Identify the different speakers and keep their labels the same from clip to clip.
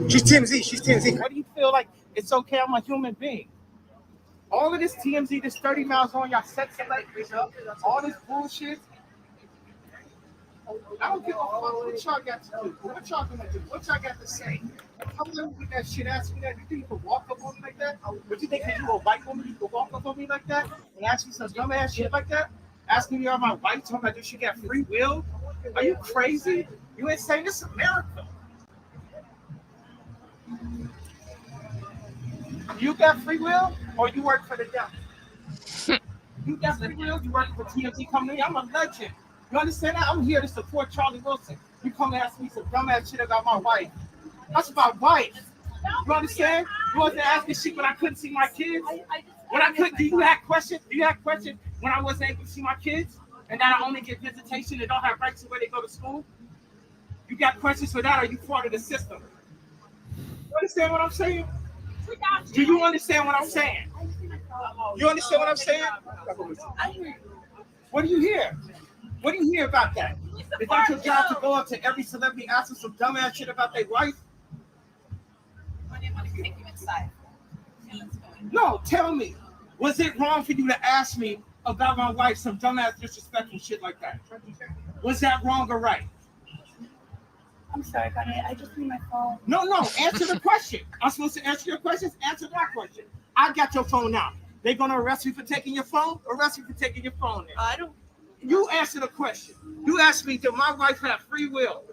Speaker 1: She's TMZ. She's TMZ.
Speaker 2: What do you feel like? It's okay. I'm a human being. All of this TMZ, this 30 miles on y'all sex celebrities, all this bullshit. I don't give a fuck what y'all got to do. What y'all gonna do? What y'all got to say? Come on with that shit. Ask me that. You think you can walk up on me like that? But you think that you a white woman, you can walk up on me like that and ask me some dumb ass shit like that? Asking me are my wife, talking about, does she got free will? Are you crazy? You ain't saying this is America. You got free will, or you work for the devil? You got free will, you work for TMZ company. I'm a legend. You understand that? I'm here to support Charlie Wilson. You come and ask me some dumbass shit about my wife. That's my wife. You understand? You wasn't asking shit when I couldn't see my kids. When I couldn't, do you have questions? Do you have questions when I wasn't able to see my kids? And that I only get visitation and don't have rights to where they go to school? You got questions for that, or you part of the system? You understand what I'm saying? Do you understand what I'm saying? You understand what I'm saying? What do you hear? What do you hear about that? Is that your job to go up to every celebrity, ask them some dumbass shit about their wife? No, tell me. Was it wrong for you to ask me about my wife some dumbass disrespectful shit like that? Was that wrong or right?
Speaker 3: I'm sorry, Kanye. I just need my phone.
Speaker 2: No, answer the question. I'm supposed to answer your questions. Answer that question. I got your phone now. They gonna arrest me for taking your phone? Arrest me for taking your phone then.
Speaker 3: I don't.
Speaker 2: You answer the question. You asked me, did my wife have free will?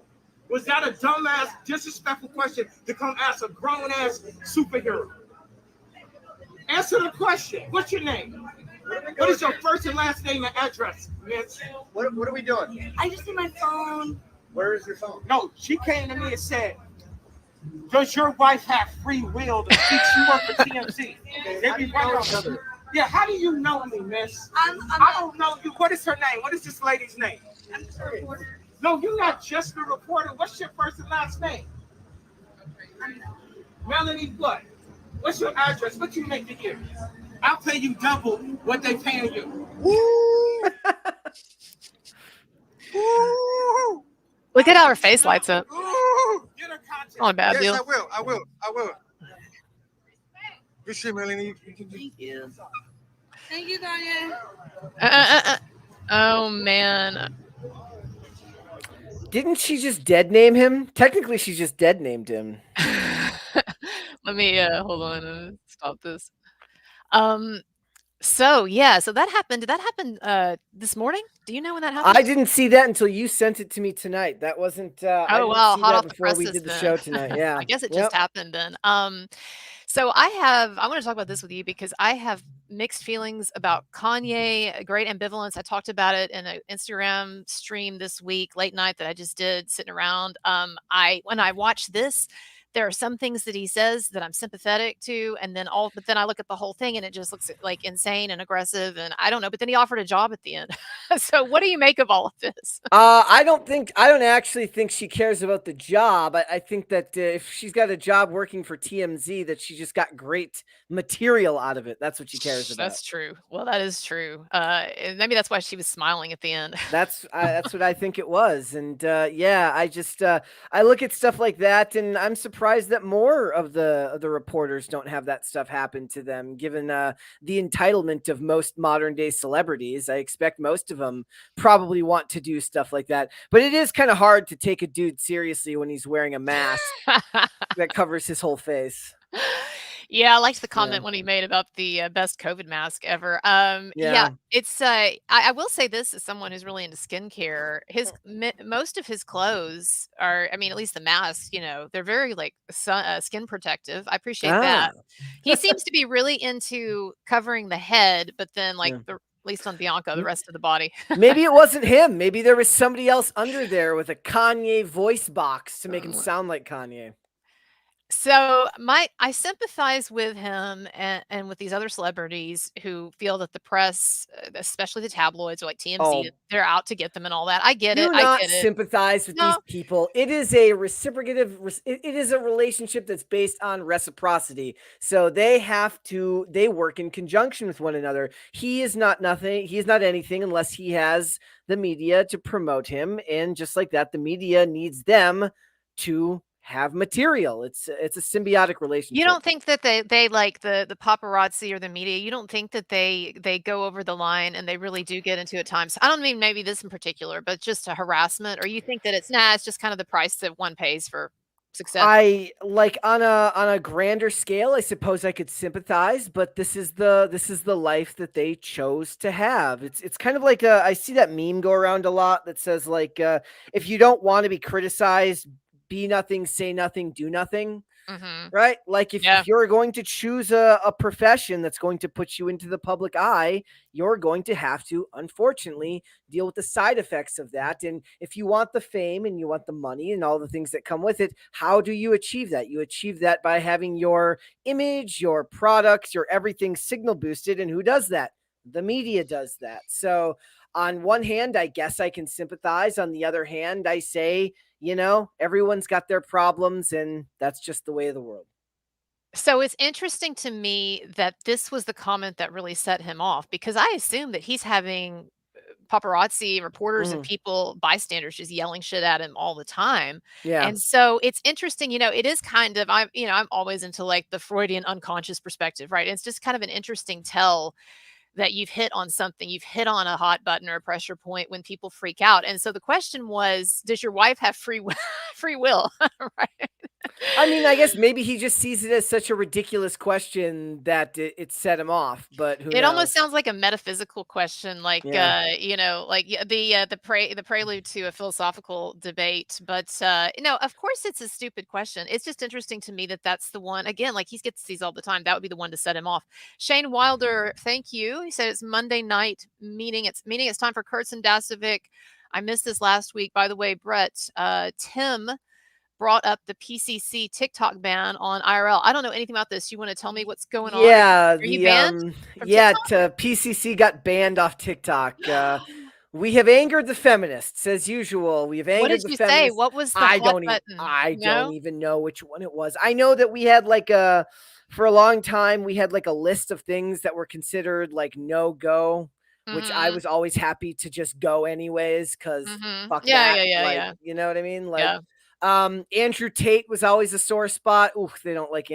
Speaker 2: Was that a dumbass, disrespectful question to come ask a grown-ass superhero? Answer the question. What's your name? What is your first and last name and address, Miss?
Speaker 1: What are we doing?
Speaker 3: I just need my phone.
Speaker 1: Where is your phone?
Speaker 2: No, she came to me and said, does your wife have free will to speak? She work for TMZ. Yeah, how do you know me, miss? I don't know you. What is her name? What is this lady's name?
Speaker 3: I'm just a reporter.
Speaker 2: No, you're not just a reporter. What's your first and last name? Melanie what? What's your address? What you make a year? I'll pay you double what they paying you.
Speaker 1: Woo!
Speaker 4: Woo! Look at how her face lights up.
Speaker 2: Get her contact.
Speaker 4: Not a bad
Speaker 1: Yes,
Speaker 4: deal.
Speaker 1: I will. Good shit, Melanie.
Speaker 3: Thank you. Thank you, Kanye.
Speaker 4: Oh, man.
Speaker 5: Didn't she just dead name him? Technically, she just dead named him.
Speaker 4: Let me hold on and stop this. So that happened. Did that happen this morning? Do you know when that happened?
Speaker 5: I didn't see that until you sent it to me tonight. That wasn't. I didn't
Speaker 4: wow,
Speaker 5: see
Speaker 4: hot
Speaker 5: that
Speaker 4: off the
Speaker 5: before we
Speaker 4: presses
Speaker 5: did the
Speaker 4: then.
Speaker 5: show tonight. Yeah,
Speaker 4: I guess it just happened then. So I want to talk about this with you because I have mixed feelings about Kanye, great ambivalence. I talked about it in an Instagram stream this week, late night, that I just did sitting around. When I watch this, there are some things that he says that I'm sympathetic to, but then I look at the whole thing and it just looks like insane and aggressive, and I don't know. But then he offered a job at the end. So what do you make of all of this?
Speaker 5: I don't actually think she cares about the job. I think that if she's got a job working for TMZ, that she just got great material out of it. That's what she cares about.
Speaker 4: That's true. Well, that is true. And maybe that's why she was smiling at the end.
Speaker 5: That's what I think it was. And I look at stuff like that, and I'm surprised that more of the reporters don't have that stuff happen to them, given the entitlement of most modern day celebrities. I expect most of them probably want to do stuff like that, but it is kind of hard to take a dude seriously when he's wearing a mask that covers his whole face.
Speaker 4: Yeah, I liked the comment when he made about the best COVID mask ever. It's I will say this as someone who's really into skincare. Most of his clothes are, I mean, at least the masks, they're very like skin protective. I appreciate that. He seems to be really into covering the head, but then at least on Bianca, the rest of the body.
Speaker 5: Maybe it wasn't him. Maybe there was somebody else under there with a Kanye voice box to make him sound like Kanye.
Speaker 4: So I sympathize with him and with these other celebrities who feel that the press, especially the tabloids or like TMZ,
Speaker 5: Oh,
Speaker 4: they're out to get them and all that. I get it.
Speaker 5: do
Speaker 4: I
Speaker 5: not
Speaker 4: get it.
Speaker 5: sympathize with these
Speaker 4: No,
Speaker 5: people. It is a it is a relationship that's based on reciprocity. So they work in conjunction with one another. He is not nothing. He is not anything unless he has the media to promote him. And just like that, the media needs them to have material. It's a symbiotic
Speaker 4: you
Speaker 5: relationship.
Speaker 4: don't think that they like the paparazzi or the media, you don't think that they go over the line and they really do get into at times. I don't mean maybe this in particular, but just a harassment, or you think that it's just kind of the price that one pays for success?
Speaker 5: I like on a grander scale, I suppose I could sympathize, but this is the life that they chose to have. It's kind of like I see that meme go around a lot that says like if you don't want to be criticized, be nothing, say nothing, do nothing.
Speaker 4: Mhm.
Speaker 5: Right? Like
Speaker 4: Yeah.
Speaker 5: if you're going to choose a profession that's going to put you into the public eye, you're going to have to, unfortunately, deal with the side effects of that. And if you want the fame and you want the money and all the things that come with it, how do you achieve that? You achieve that by having your image, your products, your everything signal boosted. And who does that? The media does that. So on one hand, I guess I can sympathize. On the other hand, I say, everyone's got their problems, and that's just the way of the world.
Speaker 4: So it's interesting to me that this was the comment that really set him off, because I assume that he's having paparazzi, reporters, and
Speaker 5: Mhm.
Speaker 4: people, bystanders just yelling shit at him all the time.
Speaker 5: Yeah.
Speaker 4: And so it's interesting, it is kind of I'm always into like the Freudian unconscious perspective, right? It's just kind of an interesting tell that you've hit on something, you've hit on a hot button or a pressure point when people freak out. And so the question was, does your wife have free will, free will, right?
Speaker 5: I mean, I guess maybe he just sees it as such a ridiculous question that it set him off, but who
Speaker 4: It almost
Speaker 5: knows?
Speaker 4: sounds like a metaphysical question, like,
Speaker 5: Yeah.
Speaker 4: like the prelude to a philosophical debate. But no, of course, it's a stupid question. It's just interesting to me that that's the one. Again, like he gets these all the time. That would be the one to set him off. Shane Wilder, thank you. He said it's Monday night meeting. It's time for Kurtz and Dasovic. I missed this last week, by the way, Brett. Tim brought up the PCC TikTok ban on IRL. I don't know anything about this. You want to tell me what's going on?
Speaker 5: Yeah,
Speaker 4: Are you banned from TikTok?
Speaker 5: PCC got banned off TikTok. We have angered the feminists as usual. We have
Speaker 4: What
Speaker 5: angered
Speaker 4: did
Speaker 5: the
Speaker 4: you say?
Speaker 5: feminists.
Speaker 4: What was the hot button?
Speaker 5: I don't
Speaker 4: No?
Speaker 5: even know which one it was. I know that we had like for a long time we had like a list of things that were considered like no go, which I
Speaker 4: Mhm,
Speaker 5: was always happy to just go anyways cuz
Speaker 4: mhm.
Speaker 5: fuck
Speaker 4: Yeah,
Speaker 5: that.
Speaker 4: yeah, yeah,
Speaker 5: Like,
Speaker 4: yeah,
Speaker 5: you know what I mean? Like
Speaker 4: yeah.
Speaker 5: Andrew Tate was always a sore spot. Ooh, they don't like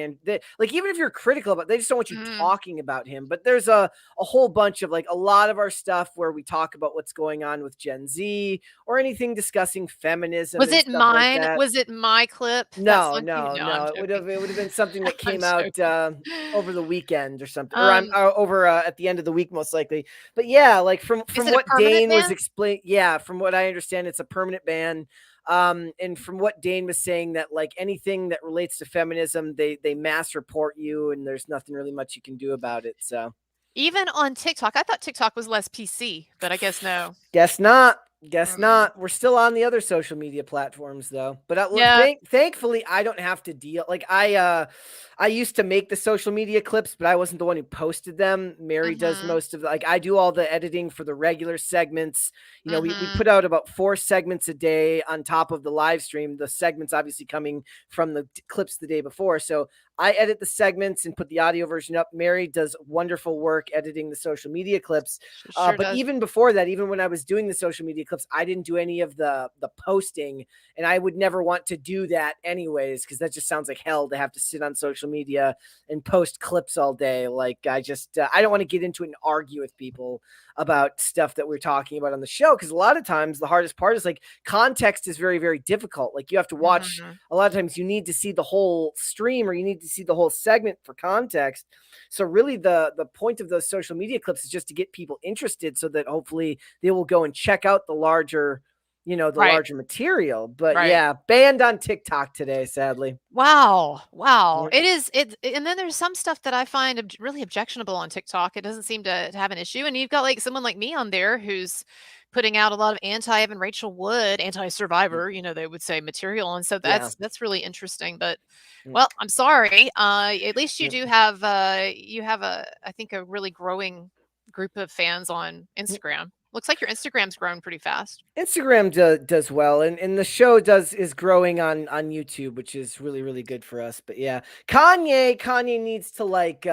Speaker 5: like even if you're critical about, they just don't want you
Speaker 4: Mhm,
Speaker 5: talking about him. But there's a whole bunch of like a lot of our stuff where we talk about what's going on with Gen Z or anything discussing feminism
Speaker 4: Was
Speaker 5: and
Speaker 4: it
Speaker 5: stuff like
Speaker 4: mine?
Speaker 5: that.
Speaker 4: Was it my clip that's
Speaker 5: No,
Speaker 4: on TV?
Speaker 5: no,
Speaker 4: No, I'm
Speaker 5: no.
Speaker 4: joking.
Speaker 5: It would have been something that
Speaker 4: I'm
Speaker 5: came out
Speaker 4: joking.
Speaker 5: over the weekend or something, or I'm
Speaker 4: Um,
Speaker 5: over at the end of the week most likely. But yeah, like
Speaker 4: is
Speaker 5: from
Speaker 4: it a
Speaker 5: what
Speaker 4: permanent
Speaker 5: Dane was
Speaker 4: ban?
Speaker 5: explaining, yeah, from what I understand, it's a permanent ban. And from what Dane was saying, that like anything that relates to feminism, they mass report you, and there's nothing really much you can do about it. So
Speaker 4: Even on TikTok? I thought TikTok was less PC, but I guess no.
Speaker 5: guess not. Guess
Speaker 4: Mm.
Speaker 5: not. We're still on the other social media platforms though. But
Speaker 4: Yeah.
Speaker 5: thankfully I don't have to deal like I used to make the social media clips, but I wasn't the one who posted them. Mary does
Speaker 4: Mhm,
Speaker 5: most of like I do all the editing for the regular segments. We
Speaker 4: mhm.
Speaker 5: put out about 4 segments a day on top of the live stream. The segments obviously coming from the clips the day before. So I edit the segments and put the audio version up. Mary does wonderful work editing the social media clips.
Speaker 4: She sure
Speaker 5: But
Speaker 4: does.
Speaker 5: even before that, even when I was doing the social media clips, I didn't do any of the posting, and I would never want to do that anyways because that just sounds like hell to have to sit on social media and post clips all day. Like I don't want to get into it and argue with people about stuff that we're talking about on the show because a lot of times the hardest part is like context is very very difficult. Like you have to watch
Speaker 4: Mhm.
Speaker 5: a lot of times you need to see the whole stream or you need to see the whole segment for context. So really the point of those social media clips is just to get people interested so that hopefully they will go and check out the larger you know, the
Speaker 4: Right.
Speaker 5: larger material. But
Speaker 4: Right.
Speaker 5: yeah, banned on TikTok today, sadly.
Speaker 4: Wow. Wow.
Speaker 5: Yeah.
Speaker 4: It is and then there's some stuff that I find really objectionable on TikTok. It doesn't seem to have an issue. And you've got like someone like me on there who's putting out a lot of anti-Evan Rachel Wood, anti-survivor, you know, they would say material. And so
Speaker 5: Yeah.
Speaker 4: that's really interesting. But
Speaker 5: Mm.
Speaker 4: well, I'm sorry. At least you
Speaker 5: Yep.
Speaker 4: do have I think a really growing group of fans on Instagram. Looks like your Instagram's grown pretty fast.
Speaker 5: Instagram does well, and the show is growing on YouTube, which is really good for us. But yeah, Kanye needs to like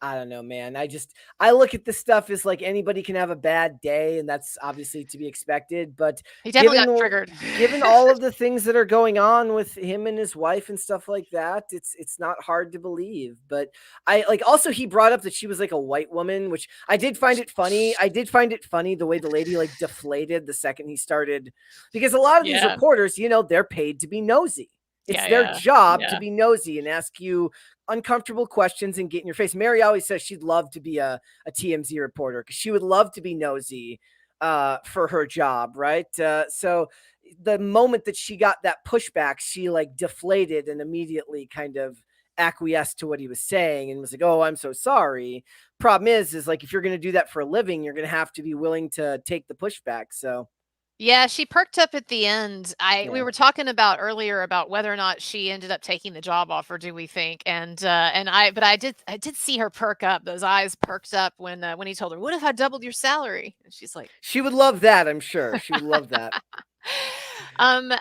Speaker 5: I don't know, man. I look at this stuff as like anybody can have a bad day, and that's obviously to be expected. But
Speaker 4: He definitely got triggered.
Speaker 5: given all of the things that are going on with him and his wife and stuff like that, it's not hard to believe. But I like also he brought up that she was like a white woman, which I did find it funny. I did find it funny the way the lady like deflated the second he started, because a lot of these
Speaker 4: Yeah.
Speaker 5: reporters, you know, they're paid to be nosy. It's
Speaker 4: Yeah,
Speaker 5: their
Speaker 4: yeah,
Speaker 5: job
Speaker 4: yeah.
Speaker 5: to be nosy and ask you uncomfortable questions and get in your face. Mary always says she'd love to be a TMZ reporter because she would love to be nosy for her job, right? So the moment that she got that pushback, she like deflated and immediately kind of acquiesced to what he was saying and was like, "Oh, I'm so sorry." Problem is like if you're going to do that for a living, you're going to have to be willing to take the pushback. So
Speaker 4: Yeah, she perked up at the end. We
Speaker 5: Yeah.
Speaker 4: were talking about earlier about whether or not she ended up taking the job offer, do we think? And I did see her perk up. Those eyes perked up when he told her, "What if I doubled your salary?" And she's like,
Speaker 5: she would love that, I'm sure. She would love that.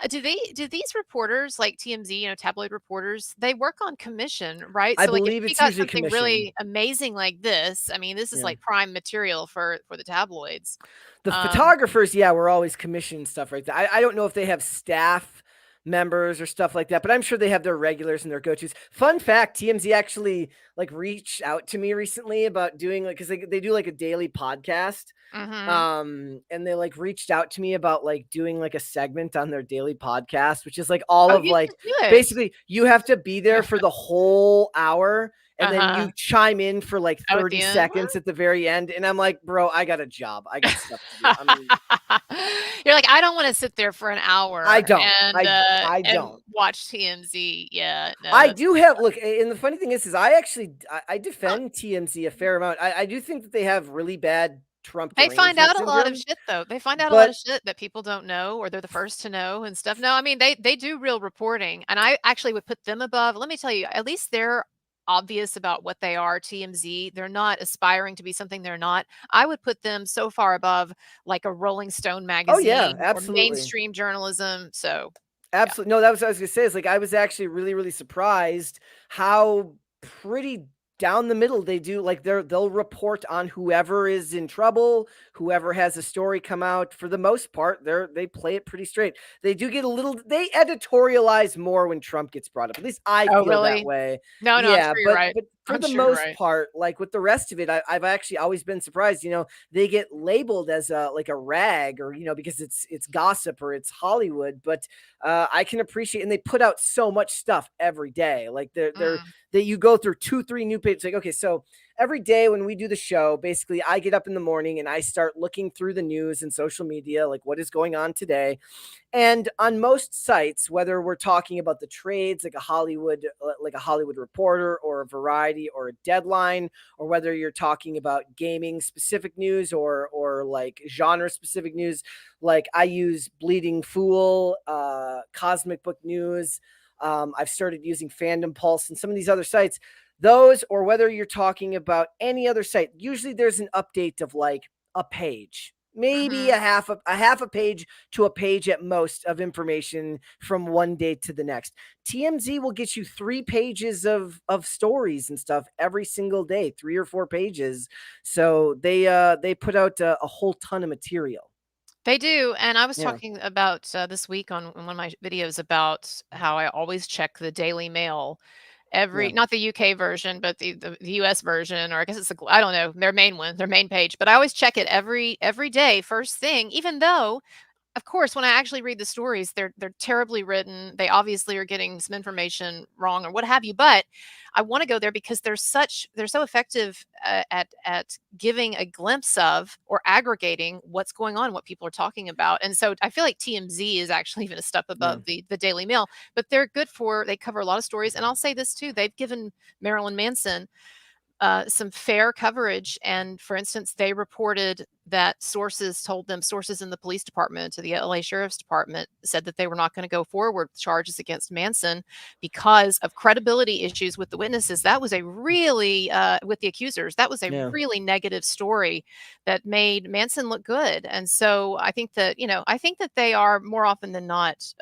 Speaker 4: do these reporters like TMZ, you know, tabloid reporters, they work on commission, right?
Speaker 5: I
Speaker 4: So like if
Speaker 5: believe
Speaker 4: she
Speaker 5: it's
Speaker 4: got
Speaker 5: usually
Speaker 4: something really amazing like this, I mean, this is
Speaker 5: Yeah.
Speaker 4: like prime material for the tabloids.
Speaker 5: The photographers, yeah, were always commissioned stuff like that. I don't know if they have staff members or stuff like that, but I'm sure they have their regulars and their go-tos. Fun fact, TMZ actually like reached out to me recently about doing like, because they do like a daily podcast.
Speaker 4: Mhm.
Speaker 5: And they like reached out to me about like doing like a segment on their daily podcast, which is like all
Speaker 4: Oh,
Speaker 5: of
Speaker 4: you
Speaker 5: like
Speaker 4: should do it.
Speaker 5: basically you have to be there for the whole hour and then
Speaker 4: Uh-huh.
Speaker 5: you chime in for like
Speaker 4: Oh, at
Speaker 5: 30
Speaker 4: the end?
Speaker 5: seconds at the very end. And I'm like, bro, I got a job. I got stuff to do. I mean,
Speaker 4: You're like, I don't want to sit there for an hour.
Speaker 5: I don't.
Speaker 4: And,
Speaker 5: I
Speaker 4: and
Speaker 5: don't.
Speaker 4: watch TMZ. Yeah, no,
Speaker 5: I
Speaker 4: that's-
Speaker 5: do have look, and the funny thing is I defend TMZ a fair amount. I do think that they have really bad Trump.
Speaker 4: They find out a
Speaker 5: derangement
Speaker 4: lot of
Speaker 5: syndrome.
Speaker 4: shit though. They find out a lot of
Speaker 5: But-
Speaker 4: shit that people don't know, or they're the first to know and stuff. No, I mean they do real reporting, and I actually would put them above. Let me tell you, at least they're obvious about what they are. TMZ, they're not aspiring to be something they're not. I would put them so far above like a Rolling Stone magazine
Speaker 5: Oh yeah,
Speaker 4: or
Speaker 5: absolutely.
Speaker 4: mainstream journalism. So
Speaker 5: Absolutely. No, that was what I was gonna say. Is like I was actually really surprised how pretty down the middle they do. Like they'll report on whoever is in trouble, whoever has a story come out. For the most part, they play it pretty straight. They do get a little. They editorialize more when Trump gets brought up. At least I
Speaker 4: Oh,
Speaker 5: feel
Speaker 4: really?
Speaker 5: that way.
Speaker 4: No, I'm
Speaker 5: yeah,
Speaker 4: sure you're
Speaker 5: but
Speaker 4: right.
Speaker 5: but for
Speaker 4: I'm
Speaker 5: the
Speaker 4: sure you're
Speaker 5: most
Speaker 4: right.
Speaker 5: part, like with the rest of it, I've actually always been surprised. You know, they get labeled as a like a rag, or you know, because it's gossip or it's Hollywood. But I can appreciate, and they put out so much stuff every day. Like that you go through 2-3 new pages. Like, okay, so every day when we do the show, basically I get up in the morning and I start looking through the news and social media, like what is going on today. And on most sites, whether we're talking about the trades, like a Hollywood Reporter or a Variety or a Deadline, or whether you're talking about gaming specific news or like genre specific news, like I use Bleeding Fool, Cosmic Book News. I've started using Fandom Pulse and some of these other sites. Those, or whether you're talking about any other site, usually there's an update of like a page, maybe a half a page to a page at most of information from one day to the next. TMZ will get you 3 pages of stories and stuff every single day, 3 or 4 pages. So they put out a whole ton of material.
Speaker 4: They do, and I was
Speaker 5: Yeah.
Speaker 4: talking about this week on one of my videos about how I always check the Daily Mail every
Speaker 5: Yeah.
Speaker 4: not the UK version, but the US version, or I guess it's I don't know, their main one, their main page, but I always check it every day, first thing, even though of course, when I actually read the stories, they're terribly written. They obviously are getting some information wrong or what have you. But I want to go there because they're so effective at giving a glimpse of or aggregating what's going on, what people are talking about. And so I feel like TMZ is actually even a step above the Daily Mail. But they're good they cover a lot of stories. And I'll say this too: they've given Marilyn Manson some fair coverage. And for instance, they reported that sources in the police department, to the LA Sheriff's Department, said that they were not going to go forward with charges against Manson because of credibility issues with the witnesses. That was a really, with the accusers, that was a really negative story that made Manson look good. And so I think that, they are more often than not,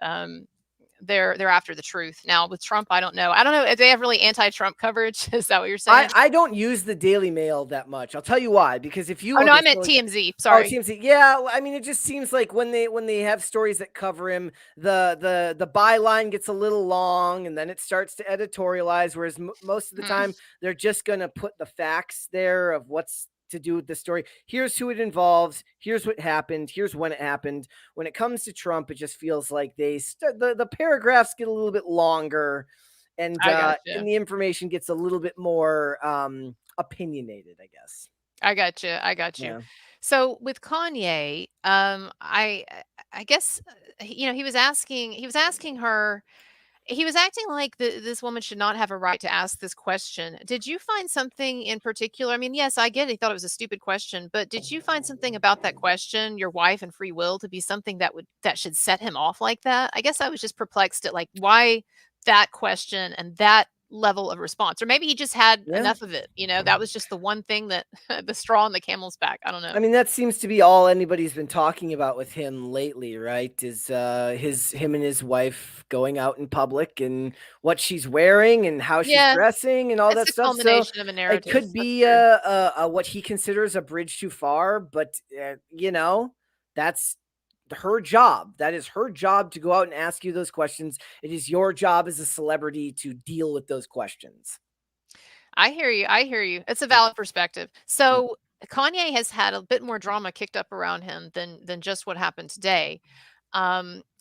Speaker 4: they're after the truth. Now with Trump, I don't know if they have really anti-Trump coverage. Is that what you're saying?
Speaker 5: I don't use the Daily Mail that much. I'll tell you why. Because if you
Speaker 4: I meant TMZ. Sorry.
Speaker 5: TMZ. Yeah, I mean, it just seems like when they have stories that cover him, the byline gets a little long, and then it starts to editorialize. Whereas most of the time, they're just gonna put the facts there of what's to do with the story. Here's who it involves. Here's what happened. Here's when it happened. When it comes to Trump, it just feels like the paragraphs get a little bit longer, and the information gets a little bit more opinionated, I guess.
Speaker 4: I got you. Yeah. So with Kanye, I guess he was asking her. He was acting like this woman should not have a right to ask this question. Did you find something in particular? I mean, yes, I get it. He thought it was a stupid question, but did you find something about that question, your wife and free will, to be something that should set him off like that? I guess I was just perplexed at like why that question and that level of response, or maybe he just had enough of it. That was just the one thing that the straw on the camel's back. I don't know.
Speaker 5: I mean, that seems to be all anybody's been talking about with him lately, right? Is him and his wife going out in public and what she's wearing and how she's dressing and all that stuff. So
Speaker 4: of a narrative.
Speaker 5: It could be what he considers a bridge too far, but that's her job. That is her job to go out and ask you those questions. It is your job as a celebrity to deal with those questions.
Speaker 4: I hear you. It's a valid perspective. So Kanye has had a bit more drama kicked up around him than just what happened today.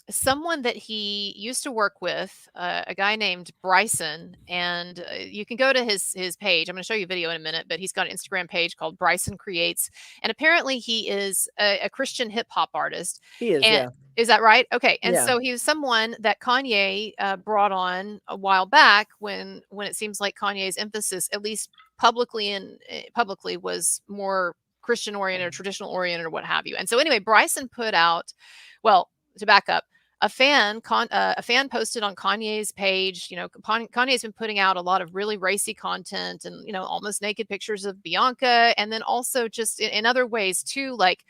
Speaker 4: Someone that he used to work with, a guy named Bryson, and you can go to his page. I'm going to show you a video in a minute, but he's got an Instagram page called Bryson Creates, and apparently he is a Christian hip hop artist.
Speaker 5: He is,
Speaker 4: Is that right? Okay. And so he was someone that Kanye brought on a while back when it seems like Kanye's emphasis, at least publicly, was more Christian oriented or traditional oriented or what have you. And so anyway, Bryson put out, well, to back up, a fan posted on Kanye's page. Kanye's been putting out a lot of really racy content and, almost naked pictures of Bianca. And then also just in other ways too, like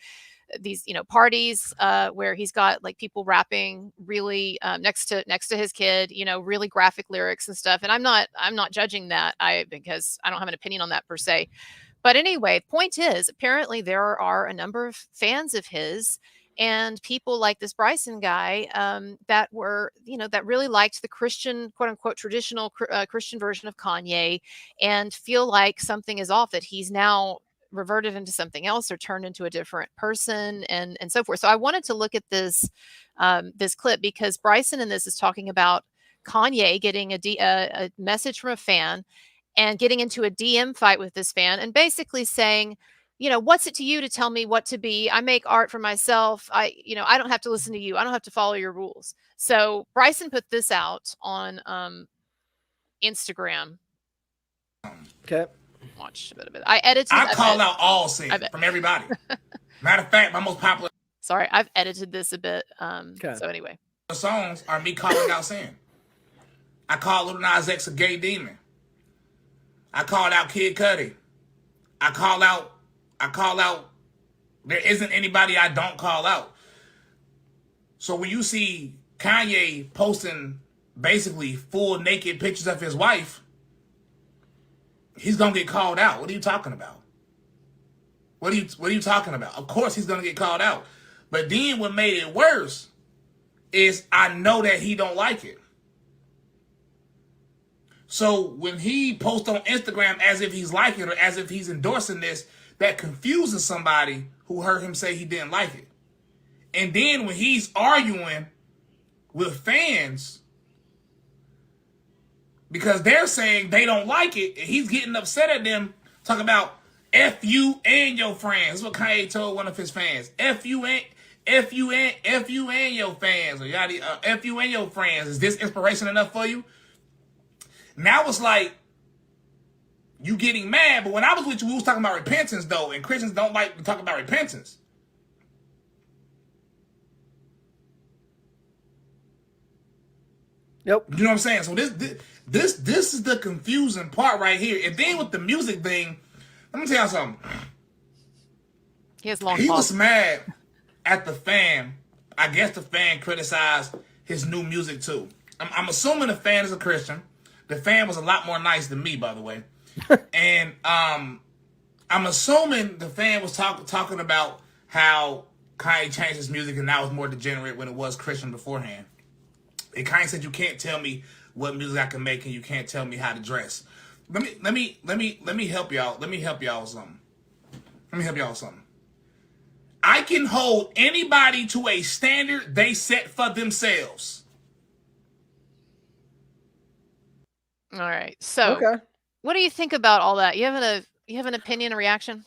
Speaker 4: these, parties where he's got like people rapping really next to his kid, really graphic lyrics and stuff. And I'm not judging that because I don't have an opinion on that per se. But anyway, the point is, apparently there are a number of fans of his and people like this Bryson guy that really liked the Christian, quote unquote, traditional Christian version of Kanye and feel like something is off, that he's now reverted into something else or turned into a different person and so forth. So I wanted to look at this clip because Bryson in this is talking about Kanye getting a message from a fan and getting into a DM fight with this fan and basically saying, what's it to you to tell me what to be? I make art for myself. I don't have to listen to you. I don't have to follow your rules. So Bryson put this out on Instagram.
Speaker 5: Okay.
Speaker 4: Watch a bit of it. I
Speaker 6: call out all sin from everybody. Matter of fact, my most popular.
Speaker 4: Sorry, I've edited this a bit. So anyway,
Speaker 6: the songs are me calling out sin. I call Lil Nas X a gay demon. I called out Kid Cudi. I call out. There isn't anybody I don't call out. So when you see Kanye posting basically full naked pictures of his wife, he's gonna get called out. What are you talking about? What are you talking about? Of course he's gonna get called out. But then what made it worse is I know that he don't like it. So when he posts on Instagram as if he's liking it or as if he's endorsing this, that confuses somebody who heard him say he didn't like it. And then when he's arguing with fans because they're saying they don't like it, and he's getting upset at them, talking about F you and your friends. That's what Kanye told one of his fans. F you and your fans. Or F you and your friends. Is this inspiration enough for you? Now it's like you getting mad, but when I was with you, we was talking about repentance though, and Christians don't like to talk about repentance.
Speaker 5: Nope.
Speaker 6: You know what I'm saying? So this is the confusing part right here. And then with the music thing, let me tell you something.
Speaker 4: He
Speaker 6: was mad at the fan. I guess the fan criticized his new music too. I'm assuming the fan is a Christian. The fan was a lot more nice than me, by the way. And I'm assuming the fan was talking about how Kanye changed his music and now it's more degenerate when it was Christian beforehand. And Kanye said, "You can't tell me what music I can make, and you can't tell me how to dress." Let me help y'all. Let me help y'all with something. I can hold anybody to a standard they set for themselves.
Speaker 4: All right. So,
Speaker 5: Okay.
Speaker 4: what do you think about all that? You have an opinion, a reaction?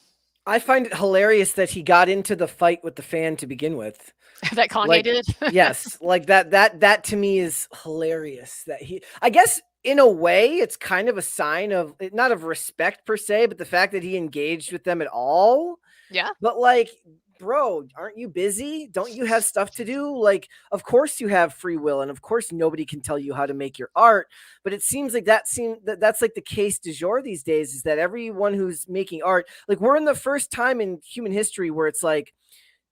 Speaker 5: I find it hilarious that he got into the fight with the fan to begin with.
Speaker 4: That Kanye did?
Speaker 5: Yes, like that to me is hilarious. That I guess in a way, it's kind of a sign of not of respect per se, but the fact that he engaged with them at all.
Speaker 4: Yeah.
Speaker 5: But like, bro, aren't you busy? Don't you have stuff to do? Like, of course you have free will, and of course nobody can tell you how to make your art. But it seems like that's like the case du jour these days, is that everyone who's making art, like we're in the first time in human history where it's like,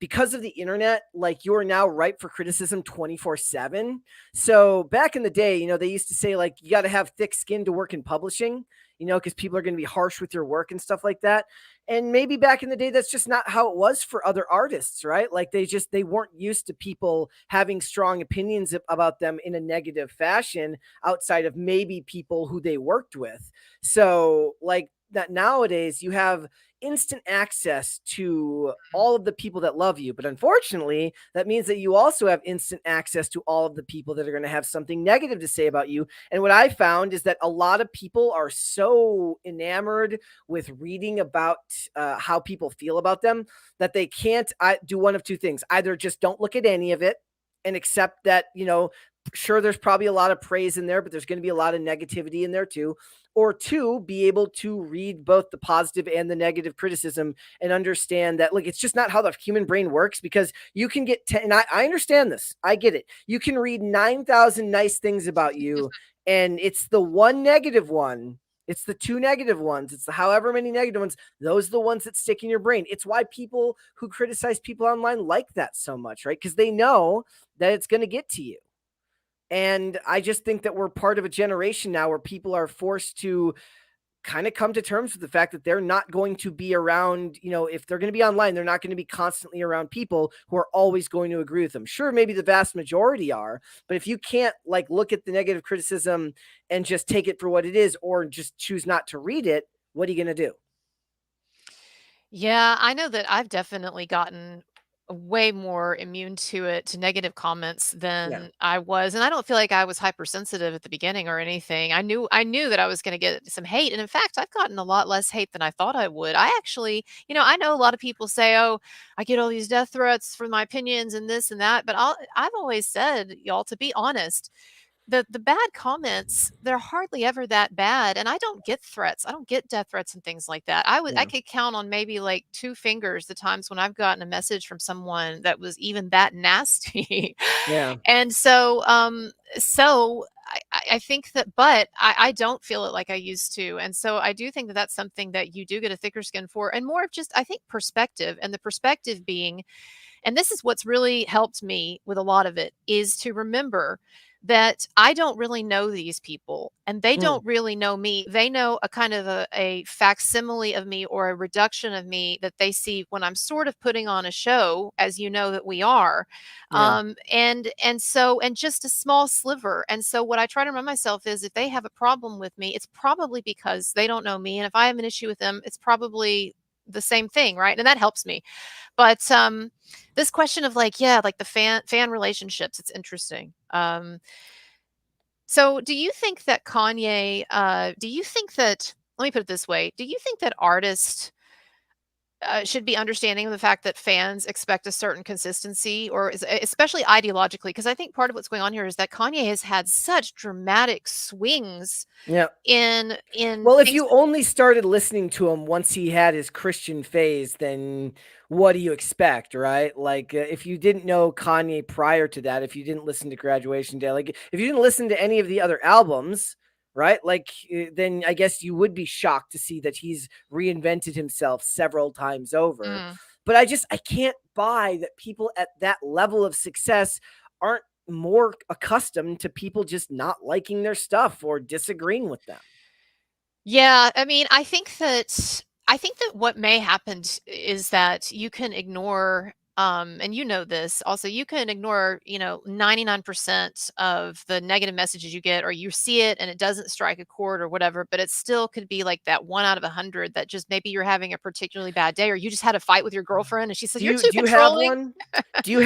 Speaker 5: because of the internet, like you are now ripe for criticism 24/7. So back in the day, they used to say like, you got to have thick skin to work in publishing, because people are going to be harsh with your work and stuff like that. And maybe back in the day, that's just not how it was for other artists, right? Like they weren't used to people having strong opinions about them in a negative fashion outside of maybe people who they worked with. So like that nowadays you have instant access to all of the people that love you. But unfortunately, that means that you also have instant access to all of the people that are going to have something negative to say about you. And what I found is that a lot of people are so enamored with reading about how people feel about them that they can't do one of two things. Either just don't look at any of it and accept that, sure, there's probably a lot of praise in there, but there's going to be a lot of negativity in there too. Or two, be able to read both the positive and the negative criticism and understand that, look, it's just not how the human brain works, because you can get and I understand this. I get it. You can read 9,000 nice things about you, and it's the one negative one. It's the two negative ones. It's the however many negative ones. Those are the ones that stick in your brain. It's why people who criticize people online like that so much, right? Because they know that it's going to get to you. And I just think that we're part of a generation now where people are forced to kind of come to terms with the fact that they're not going to be around, if they're going to be online, they're not going to be constantly around people who are always going to agree with them. Sure, maybe the vast majority are, but if you can't like look at the negative criticism and just take it for what it is, or just choose not to read it, what are you going to do?
Speaker 4: Yeah, I know that I've definitely gotten way more immune to negative comments than I was. And I don't feel like I was hypersensitive at the beginning or anything. I knew that I was going to get some hate. And in fact, I've gotten a lot less hate than I thought I would. I actually, I know a lot of people say, "Oh, I get all these death threats for my opinions and this and that." But I've always said, y'all, to be honest, the bad comments, they're hardly ever that bad. And I don't get threats. I don't get death threats and things like that. I could count on maybe like 2 fingers the times when I've gotten a message from someone that was even that nasty.
Speaker 5: Yeah.
Speaker 4: And so I think that, but I don't feel it like I used to. And so I do think that that's something that you do get a thicker skin for, and more of just, I think, perspective. And the perspective being, and this is what's really helped me with a lot of it, is to remember that I don't really know these people, and they don't really know me. They know a kind of a facsimile of me, or a reduction of me that they see when I'm sort of putting on a show, as you know that we are. And just a small sliver. And so what I try to remind myself is, if they have a problem with me, it's probably because they don't know me. And if I have an issue with them, it's probably the same thing, right? And that helps me. But this question of like, yeah, like the fan relationships, it's interesting. So do you think that Kanye, do you think that, let me put it this way, do you think that artists should be understanding of the fact that fans expect a certain consistency, or especially ideologically? Because I think part of what's going on here is that Kanye has had such dramatic swings
Speaker 5: Yeah.
Speaker 4: in
Speaker 5: Well, if
Speaker 4: things
Speaker 5: you only started listening to him once he had his Christian phase, then what do you expect, right? Like, if you didn't know Kanye prior to that, if you didn't listen to Graduation Day, like, if you didn't listen to any of the other albums, right? Like, then I guess you would be shocked to see that he's reinvented himself several times over.
Speaker 4: Mm.
Speaker 5: But I can't buy that people at that level of success aren't more accustomed to people just not liking their stuff or disagreeing with them.
Speaker 4: Yeah, I mean, I think that what may happen is that you can ignore, and you know this also, you can ignore, 99% of the negative messages you get, or you see it and it doesn't strike a chord or whatever, but it still could be like that 1 out of 100 that just maybe you're having a particularly bad day, or you just had a fight with your girlfriend and she said, "You're too
Speaker 5: Do you have
Speaker 4: controlling."
Speaker 5: one? Do you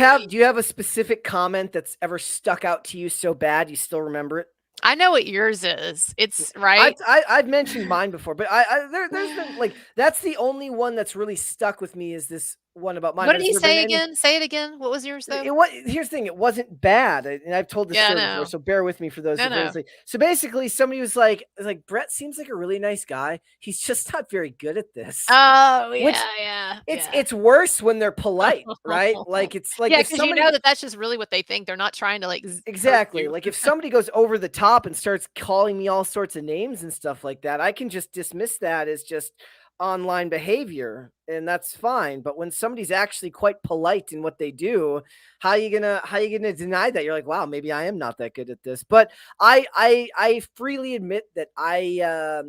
Speaker 5: have a specific comment that's ever stuck out to you so bad you still remember it?
Speaker 4: I know what yours is. It's
Speaker 5: I've
Speaker 4: right.
Speaker 5: I've mentioned mine before, but there's been like that's the only one that's really stuck with me is this one about mine.
Speaker 4: What
Speaker 5: But
Speaker 4: did
Speaker 5: has
Speaker 4: he
Speaker 5: there been
Speaker 4: say
Speaker 5: any?
Speaker 4: again? Say it again. What was yours though?
Speaker 5: Here's the thing, it wasn't bad, and I've told this
Speaker 4: Yeah, I
Speaker 5: story before,
Speaker 4: know.
Speaker 5: so bear with me for those
Speaker 4: I
Speaker 5: that
Speaker 4: know.
Speaker 5: listening. So basically, somebody was like, Brett seems like a really nice guy. He's just not very good at this.
Speaker 4: Oh,
Speaker 5: Which
Speaker 4: yeah.
Speaker 5: it's worse when they're polite, right? Like it's like
Speaker 4: Yeah,
Speaker 5: if
Speaker 4: because you
Speaker 5: somebody
Speaker 4: know that that's just really what they think. They're not trying to, like, hurt
Speaker 5: exactly
Speaker 4: you.
Speaker 5: like if somebody goes over the top and starts calling me all sorts of names and stuff like that, I can just dismiss that as just online behavior, and that's fine. But when somebody's actually quite polite in what they do, how you gonna deny that? You're like, wow, maybe I am not that good at this. But I freely admit that I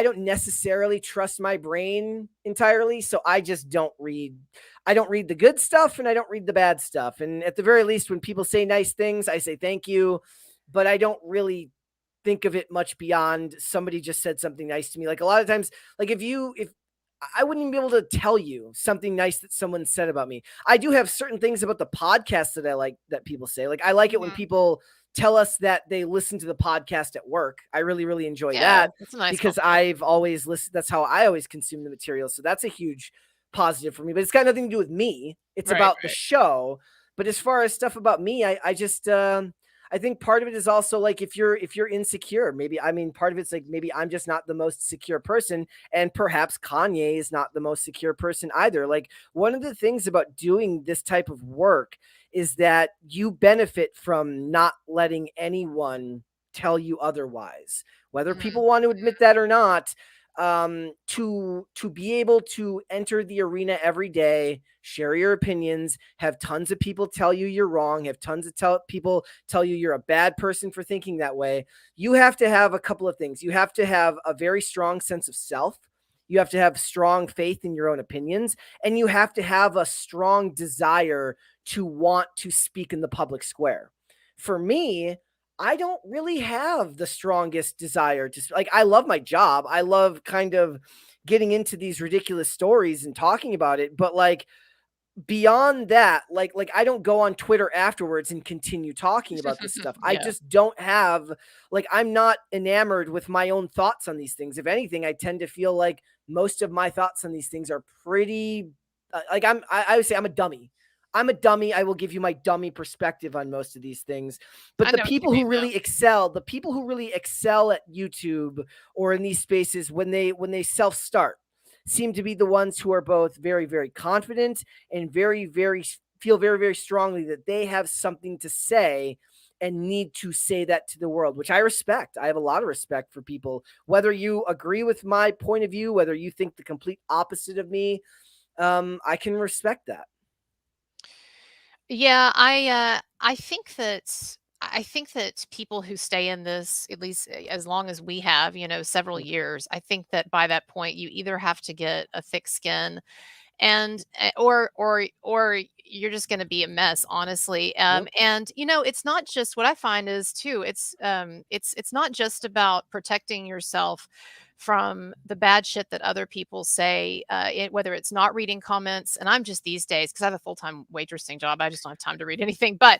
Speaker 5: don't necessarily trust my brain entirely, so I don't read the good stuff and I don't read the bad stuff. And at the very least, when people say nice things, I say thank you, but I don't really think of it much beyond somebody just said something nice to me. Like a lot of times, like if I wouldn't even be able to tell you something nice that someone said about me. I do have certain things about the podcast that I like that people say. Like I like it when
Speaker 4: Mhm.
Speaker 5: people tell us that they listen to the podcast at work. I really, really enjoy
Speaker 4: Yeah,
Speaker 5: that
Speaker 4: that's a nice
Speaker 5: because
Speaker 4: compliment.
Speaker 5: I've always listened. That's how I always consume the material. So that's a huge positive for me, but it's got nothing to do with me. It's
Speaker 4: Right,
Speaker 5: about the show. But as far as stuff about me, I just, I think part of it is also like if you're insecure, maybe I mean part of it's like maybe I'm just not the most secure person, and perhaps Kanye is not the most secure person either. Like one of the things about doing this type of work is that you benefit from not letting anyone tell you otherwise, whether
Speaker 4: Mhm.
Speaker 5: people want to admit that or not. To be able to enter the arena every day, share your opinions, have tons of people tell you you're wrong, have tons of people tell you you're a bad person for thinking that way. You have to have a couple of things. You have to have a very strong sense of self. You have to have strong faith in your own opinions, and you have to have a strong desire to want to speak in the public square. For me, I don't really have the strongest desire to like I love my job. I love kind of getting into these ridiculous stories and talking about it, but like beyond that, like I don't go on Twitter afterwards and continue talking about this stuff. I
Speaker 4: Yeah.
Speaker 5: just don't have like I'm not enamored with my own thoughts on these things. If anything, I tend to feel like most of my thoughts on these things are pretty like I would say I'm a dummy. I'm a dummy. I will give you my dummy perspective on most of these things. But
Speaker 4: I know what you mean, though.
Speaker 5: the people who really excel at YouTube or in these spaces when they self-start seem to be the ones who are both very, very confident and very, very feel very, very strongly that they have something to say and need to say that to the world, which I respect. I have a lot of respect for people, whether you agree with my point of view, whether you think the complete opposite of me. I can respect that.
Speaker 4: Yeah, I think that people who stay in this, at least as long as we have, several years, I think that by that point you either have to get a thick skin and or you're just going to be a mess, honestly.
Speaker 5: Yep.
Speaker 4: And it's not just, what I find is too, it's not just about protecting yourself from the bad shit that other people say, whether it's not reading comments. And I'm just these days, because I have a full-time waitressing job, I just don't have time to read anything. But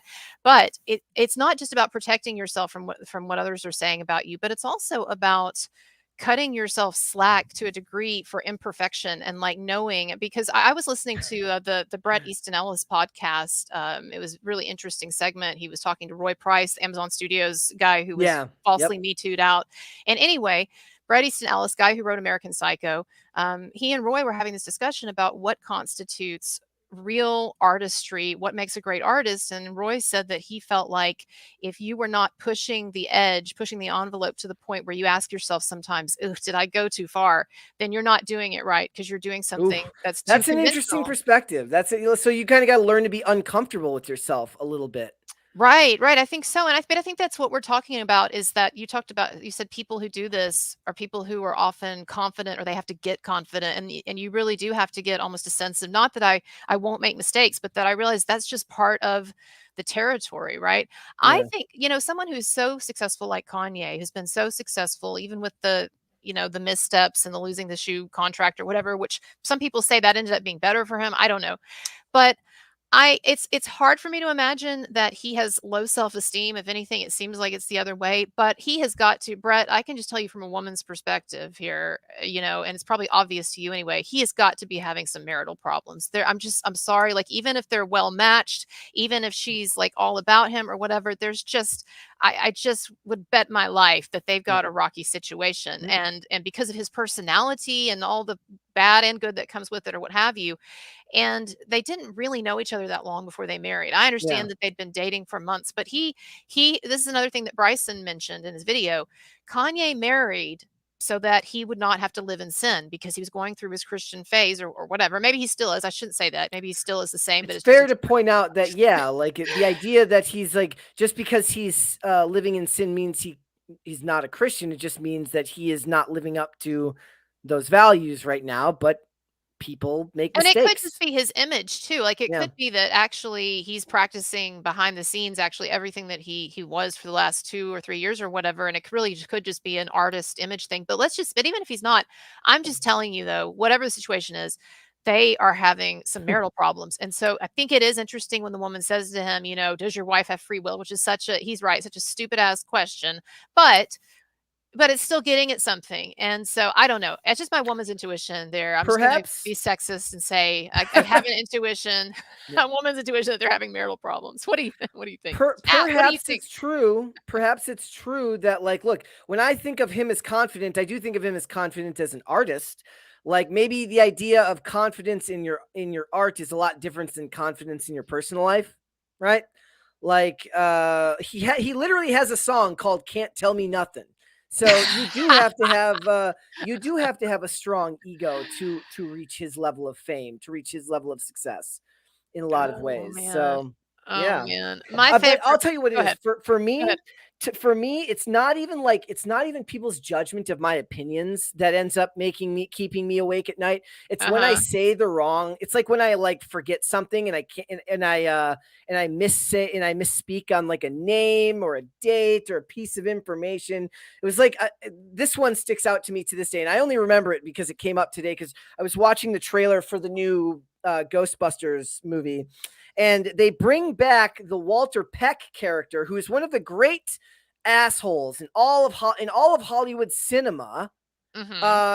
Speaker 4: it's not just about protecting yourself from what others are saying about you, but it's also about cutting yourself slack to a degree for imperfection, and like knowing, because I was listening to the Bret Easton Ellis podcast. It was a really interesting segment. He was talking to Roy Price, Amazon Studios guy who was
Speaker 5: Yeah.
Speaker 4: falsely Me Too'd out. And anyway, Bret Easton Ellis, guy who wrote American Psycho, he and Roy were having this discussion about what constitutes real artistry, what makes a great artist. And Roy said that he felt like if you were not pushing the edge, pushing the envelope to the point where you ask yourself sometimes, "Ooh, did I go too far?" Then you're not doing it right, because you're doing something that's too
Speaker 5: That's an interesting
Speaker 4: conventional.
Speaker 5: perspective. That's it. So you kind of got to learn to be uncomfortable with yourself a little bit.
Speaker 4: Right, right. I think so. And but I think that's what we're talking about, is that you said people who do this are people who are often confident, or they have to get confident. And you really do have to get almost a sense of, not that I won't make mistakes, but that I realize that's just part of the territory, right? I
Speaker 5: Yeah.
Speaker 4: think, someone who's so successful like Kanye, who's been so successful, even with the missteps and the losing the shoe contract or whatever, which some people say that ended up being better for him. I don't know. But it's hard for me to imagine that he has low self-esteem. If anything, it seems like it's the other way. But he has got to, Brett, I can just tell you from a woman's perspective here, and it's probably obvious to you anyway, he has got to be having some marital problems. I'm sorry, like, even if they're well matched, even if she's like all about him or whatever, there's just, I just would bet my life that they've got a rocky situation. And because of his personality and all the bad and good that comes with it, or what have you. And they didn't really know each other that long before they married. I understand that they'd been dating for months, but this is another thing that Bryson mentioned in his video. Kanye married so that he would not have to live in sin, because he was going through his Christian phase, or whatever. Maybe he still is. I shouldn't say that. Maybe he still is the same, but
Speaker 5: It's
Speaker 4: it's just
Speaker 5: fair to point out that, like the idea that he's like, just because he's living in sin means he's not a Christian. It just means that he is not living up to those values right now. But people make
Speaker 4: And
Speaker 5: mistakes.
Speaker 4: it could just be his image too. Like, it could be that actually he's practicing behind the scenes, actually everything that he was for the last 2 or 3 years or whatever. And it really could just be an artist image thing. But even if he's not, I'm just telling you though, whatever the situation is, they are having some marital problems. And so I think it is interesting when the woman says to him, does your wife have free will? Which is he's right, such a stupid ass question. But it's still getting at something. And so I don't know. It's just my woman's intuition there. I'm just going to be sexist and say I have an intuition, a woman's intuition, that they're having marital problems. What do you think?
Speaker 5: Perhaps it's true. Perhaps it's true that, like, look, when I think of him as confident, I do think of him as confident as an artist. Like, maybe the idea of confidence in your art is a lot different than confidence in your personal life, right? Like, he literally has a song called "Can't Tell Me Nothing." So you do have to have a strong ego to reach his level of fame, to reach his level of success in a lot of ways.
Speaker 4: Man.
Speaker 5: So yeah,
Speaker 4: man. My favorite.
Speaker 5: But I'll tell you what it is. For me.
Speaker 4: For
Speaker 5: me, it's not even people's judgment of my opinions that ends up keeping me awake at night. It's when I say it's like when I like forget something and I can't, and I misspeak on like a name or a date or a piece of information. It was like, this one sticks out to me to this day. And I only remember it because it came up today, because I was watching the trailer for the new Ghostbusters movie. And they bring back the Walter Peck character, who is one of the great assholes in all of Hollywood cinema.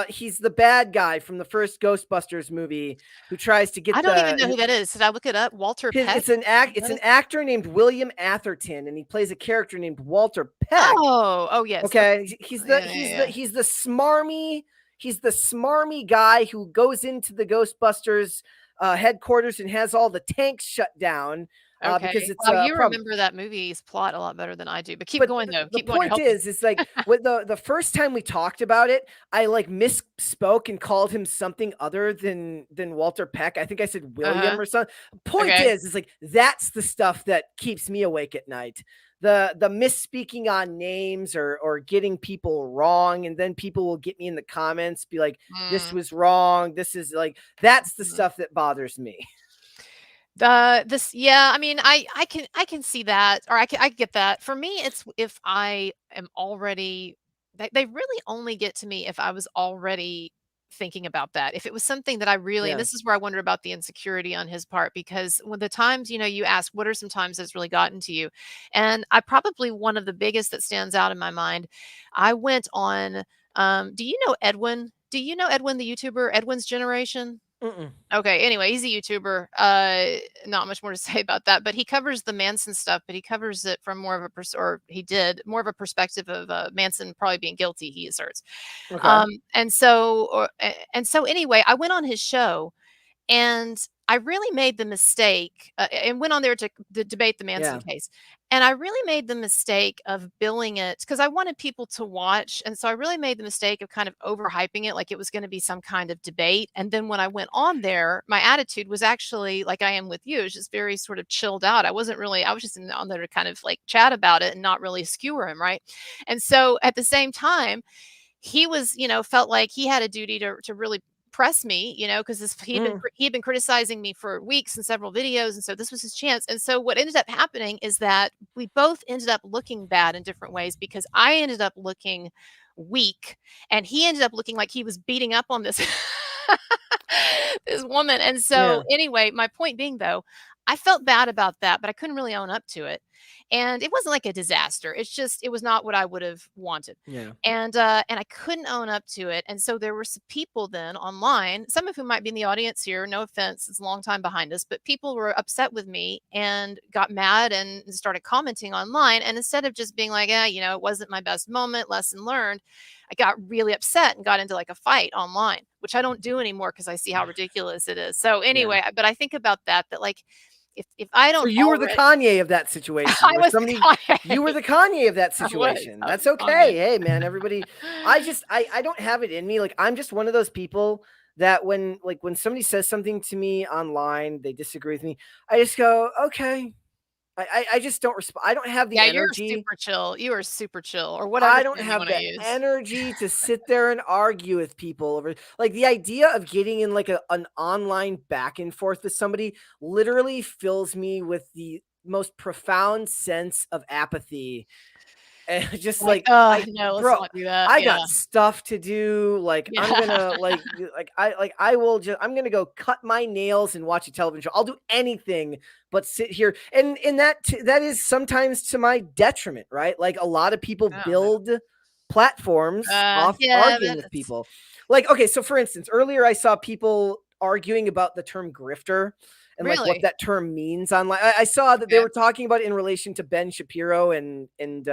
Speaker 5: He's the bad guy from the first Ghostbusters movie who tries to get.
Speaker 4: I don't even know who that is. Did I look it up? Walter Peck.
Speaker 5: It's an actor named William Atherton, and he plays a character named Walter Peck.
Speaker 4: Oh yes.
Speaker 5: Okay, he's the smarmy guy who goes into the Ghostbusters headquarters and has all the tanks shut down. Because it's
Speaker 4: you remember that movie's plot a lot better than I do. But keep going though.
Speaker 5: The point is like with the first time we talked about it, I like misspoke and called him something other than Walter Peck. I think I said William or something. Point is like that's the stuff that keeps me awake at night. The misspeaking on names or getting people wrong, and then people will get me in the comments, be like, this was wrong. This is like, that's the stuff that bothers me.
Speaker 4: I mean, I can see that, or I get that. For me, it's if I am already they really only get to me if I was already thinking about that. If it was something that I really, and
Speaker 5: Yeah.
Speaker 4: this is where I wonder about the insecurity on his part, because when the times, you ask, what are some times that's really gotten to you? And I probably, one of the biggest that stands out in my mind, I went on, do you know Edwin? Do you know Edwin, the YouTuber, Edwin's Generation?
Speaker 5: Mm-mm.
Speaker 4: Okay, anyway, he's a YouTuber. Not much more to say about that, but he covers the Manson stuff, but he covers it from more of a or he did more of a perspective of Manson probably being guilty, he asserts.
Speaker 5: Okay.
Speaker 4: And so anyway, I went on his show, and I really made the mistake, and went on there to debate the Manson
Speaker 5: Yeah.
Speaker 4: case. And I really made the mistake of billing it because I wanted people to watch. And so I really made the mistake of kind of overhyping it like it was going to be some kind of debate. And then when I went on there, my attitude was actually like I am with you. It was just very sort of chilled out. I was just on there to kind of like chat about it and not really skewer him. Right. And so at the same time, he was, felt like he had a duty to really press me, because
Speaker 5: Mm.
Speaker 4: he had been criticizing me for weeks in several videos, and so this was his chance. And so what ended up happening is that we both ended up looking bad in different ways because I ended up looking weak, and he ended up looking like he was beating up on this this woman. And so
Speaker 5: Yeah.
Speaker 4: anyway, my point being though, I felt bad about that, but I couldn't really own up to it. And it wasn't like a disaster. It's just it was not what I would have wanted.
Speaker 5: Yeah.
Speaker 4: And I couldn't own up to it. And so there were some people then online, some of whom might be in the audience here, no offense, it's a long time behind us, but people were upset with me and got mad and started commenting online. And instead of just being like, it wasn't my best moment, lesson learned, I got really upset and got into like a fight online, which I don't do anymore because I see how ridiculous it is. So
Speaker 5: Yeah.
Speaker 4: anyway, but I think about that like if I
Speaker 5: So
Speaker 4: don't
Speaker 5: you were the
Speaker 4: already
Speaker 5: Kanye of that situation.
Speaker 4: I
Speaker 5: where
Speaker 4: was
Speaker 5: somebody,
Speaker 4: Kanye.
Speaker 5: you were the Kanye of that
Speaker 4: I was
Speaker 5: situation. That's
Speaker 4: the
Speaker 5: okay.
Speaker 4: Kanye.
Speaker 5: Hey, man, everybody. I don't have it in me. Like, I'm just one of those people that when somebody says something to me online, they disagree with me. I just go, okay. I just don't respond. I don't have the
Speaker 4: Yeah, you're
Speaker 5: energy.
Speaker 4: super chill. You are super chill, or whatever
Speaker 5: I don't
Speaker 4: term you
Speaker 5: have
Speaker 4: wanna
Speaker 5: the
Speaker 4: use.
Speaker 5: energy to sit there and argue with people over like the idea of getting in like an online back and forth with somebody literally fills me with the most profound sense of apathy. And just
Speaker 4: Like, no, let's
Speaker 5: bro,
Speaker 4: not do that.
Speaker 5: I
Speaker 4: Yeah.
Speaker 5: got stuff to do. Like I'm
Speaker 4: Yeah.
Speaker 5: gonna I'm gonna go cut my nails and watch a television show. I'll do anything but sit here. And that is sometimes to my detriment, right? Like a lot of people
Speaker 4: Oh, no.
Speaker 5: build platforms off
Speaker 4: Yeah,
Speaker 5: arguing with
Speaker 4: that's
Speaker 5: people. Like, okay, so for instance, earlier I saw people arguing about the term grifter and like what
Speaker 4: Really?
Speaker 5: that term means online. I saw that they
Speaker 4: Okay.
Speaker 5: were talking about it in relation to Ben Shapiro and in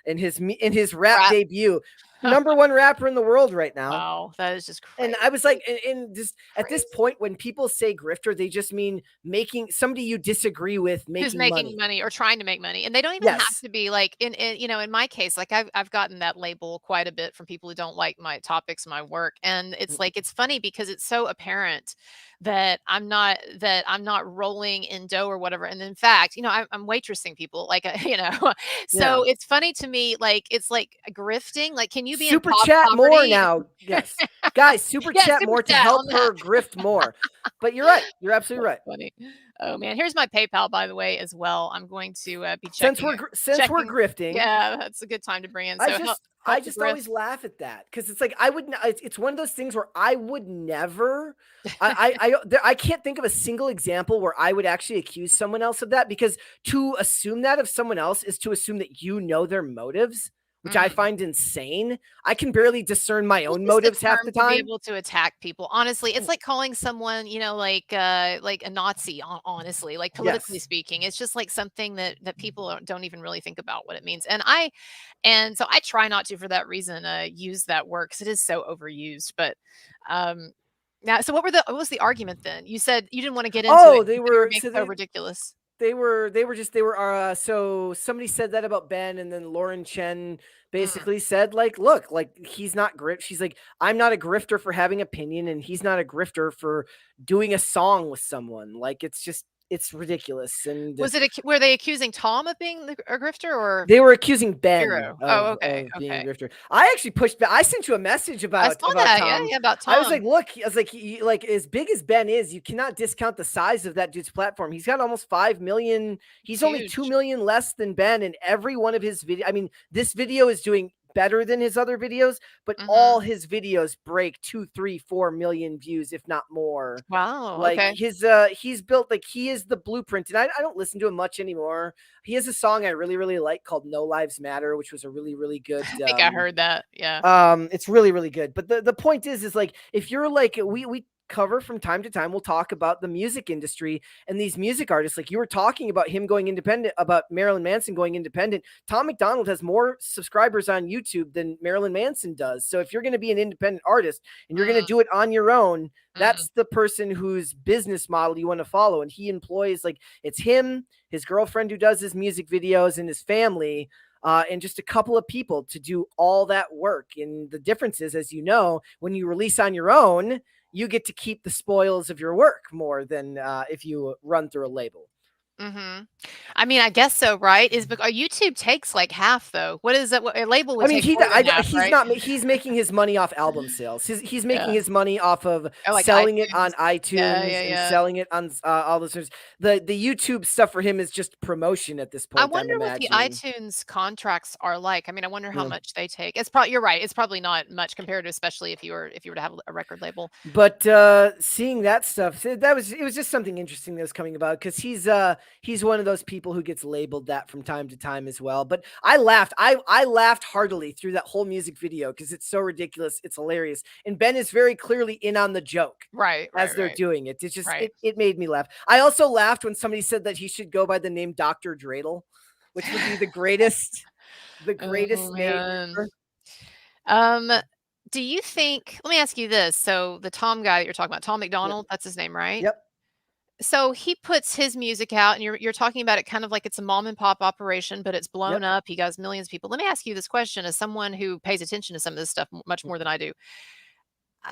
Speaker 5: his rap debut, number one rapper in the world right now.
Speaker 4: Wow, that is just crazy.
Speaker 5: And I was like, and just at this
Speaker 4: Crazy.
Speaker 5: point, when people say grifter, they just mean making somebody you disagree with
Speaker 4: Who's
Speaker 5: making
Speaker 4: making
Speaker 5: money.
Speaker 4: money or trying to make money, and they don't even have
Speaker 5: Yes.
Speaker 4: to be like in my case, like I've gotten that label quite a bit from people who don't like my topics, my work, and it's like it's funny because it's so apparent that I'm not rolling in dough or whatever, and in fact, I'm waitressing people, like so it's funny to me, like it's like grifting, like can you be
Speaker 5: Super
Speaker 4: in
Speaker 5: chat more
Speaker 4: poverty?
Speaker 5: now. Yes. Guys, super
Speaker 4: Yeah,
Speaker 5: chat
Speaker 4: super
Speaker 5: more to
Speaker 4: chat
Speaker 5: help
Speaker 4: on
Speaker 5: her
Speaker 4: that.
Speaker 5: grift more. But you're right. You're absolutely right.
Speaker 4: Funny. Oh man, here's my PayPal, by the way, as well. I'm going to be
Speaker 5: Since
Speaker 4: checking.
Speaker 5: we're grifting,
Speaker 4: Yeah, that's a good time to bring in. So
Speaker 5: I
Speaker 4: help
Speaker 5: just
Speaker 4: the
Speaker 5: always
Speaker 4: grift.
Speaker 5: laugh at that because it's like it's one of those things where I would never I can't think of a single example where I would actually accuse someone else of that, because to assume that of someone else is to assume that you know their motives, which I find insane. I can barely discern my own
Speaker 4: It's just a
Speaker 5: motives half
Speaker 4: term
Speaker 5: the
Speaker 4: to be
Speaker 5: time.
Speaker 4: able to attack people. Honestly, it's like calling someone, like a Nazi. Honestly, like politically
Speaker 5: Yes.
Speaker 4: speaking, it's just like something that people don't even really think about what it means. And so I try not to, for that reason, use that word because it is so overused. But now, so what was the argument then? You said you didn't want to get into it.
Speaker 5: They
Speaker 4: You said you were
Speaker 5: were
Speaker 4: being so ridiculous.
Speaker 5: so somebody said that about Ben, and then Lauren Chen basically said, like, look, like he's not grift. She's like, I'm not a grifter for having opinion, and he's not a grifter for doing a song with someone. Like, it's ridiculous. And
Speaker 4: Were they accusing Tom of being a grifter, or
Speaker 5: they were accusing Ben
Speaker 4: Hero?
Speaker 5: of being a grifter. I actually pushed back. I sent you a message about
Speaker 4: I saw that.
Speaker 5: Tom.
Speaker 4: Yeah, about Tom.
Speaker 5: I was like, look, like as big as Ben is, you cannot discount the size of that dude's platform. He's got almost 5 million. He's only 2 million less than Ben, and every one of his videos. I mean, this video is doing better than his other videos, but all his videos break 2, 3, 4 million views, if not more.
Speaker 4: Wow.
Speaker 5: Like
Speaker 4: Okay.
Speaker 5: he's built, like, he is the blueprint, and I don't listen to him much anymore. He has a song I really, really like called No Lives Matter, which was a really, really good.
Speaker 4: I think I heard that. Yeah.
Speaker 5: It's really, really good. But the point is like, if you're like, we cover from time to time, we'll talk about the music industry and these music artists. Like you were talking about him going independent, about Marilyn Manson going independent. Tom McDonald has more subscribers on YouTube than Marilyn Manson does. So if you're going to be an independent artist and you're going to do it on your own, that's the person whose business model you want to follow. And he employs, like, it's him, his girlfriend who does his music videos, and his family, and just a couple of people to do all that work. And the difference is, as you know, when you release on your own, you get to keep the spoils of your work more than if you run through a label.
Speaker 4: I mean, I guess so, right? Is because YouTube takes like half, though. What is it? A label would
Speaker 5: I mean,
Speaker 4: take more than half,
Speaker 5: he's
Speaker 4: right?
Speaker 5: not. He's making his money off album sales. He's making his money off of
Speaker 4: like
Speaker 5: selling it on
Speaker 4: iTunes.
Speaker 5: iTunes
Speaker 4: Yeah.
Speaker 5: and selling it on all those things. The YouTube stuff for him is just promotion at this point.
Speaker 4: I wonder what the iTunes contracts are like. I mean, I wonder how much they take. It's probably, you're right. It's probably not much compared to, especially if you were to have a record label.
Speaker 5: But seeing that stuff, it was just something interesting that was coming about, because he's one of those people who gets labeled that from time to time as well. But I laughed. I laughed heartily through that whole music video because it's so ridiculous. It's hilarious. And Ben is very clearly in on the joke.
Speaker 4: Right.
Speaker 5: As they're doing it. It's just,
Speaker 4: Right.
Speaker 5: it made me laugh. I also laughed when somebody said that he should go by the name Dr. Dreidel, which would be the greatest name ever.
Speaker 4: Do you think, let me ask you this. So the Tom guy that you're talking about, Tom McDonald, that's his name, right?
Speaker 5: Yep.
Speaker 4: So he puts his music out, and you're talking about it kind of like it's a mom and pop operation, but it's blown up. He got millions of people. Let me ask you this question, as someone who pays attention to some of this stuff much more than I do.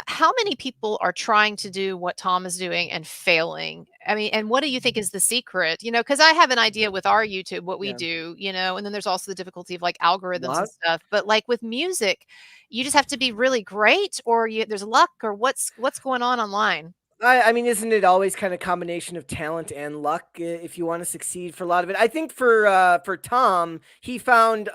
Speaker 4: How many people are trying to do what Tom is doing and failing? I mean, and what do you think is the secret? You know, because I have an idea with our YouTube, what we do, you know, and then there's also the difficulty of like algorithms and stuff. But like with music, you just have to be really great, or there's luck, or what's going on online?
Speaker 5: I mean, isn't it always kind of combination of talent and luck if you want to succeed for a lot of it? I think for Tom, he found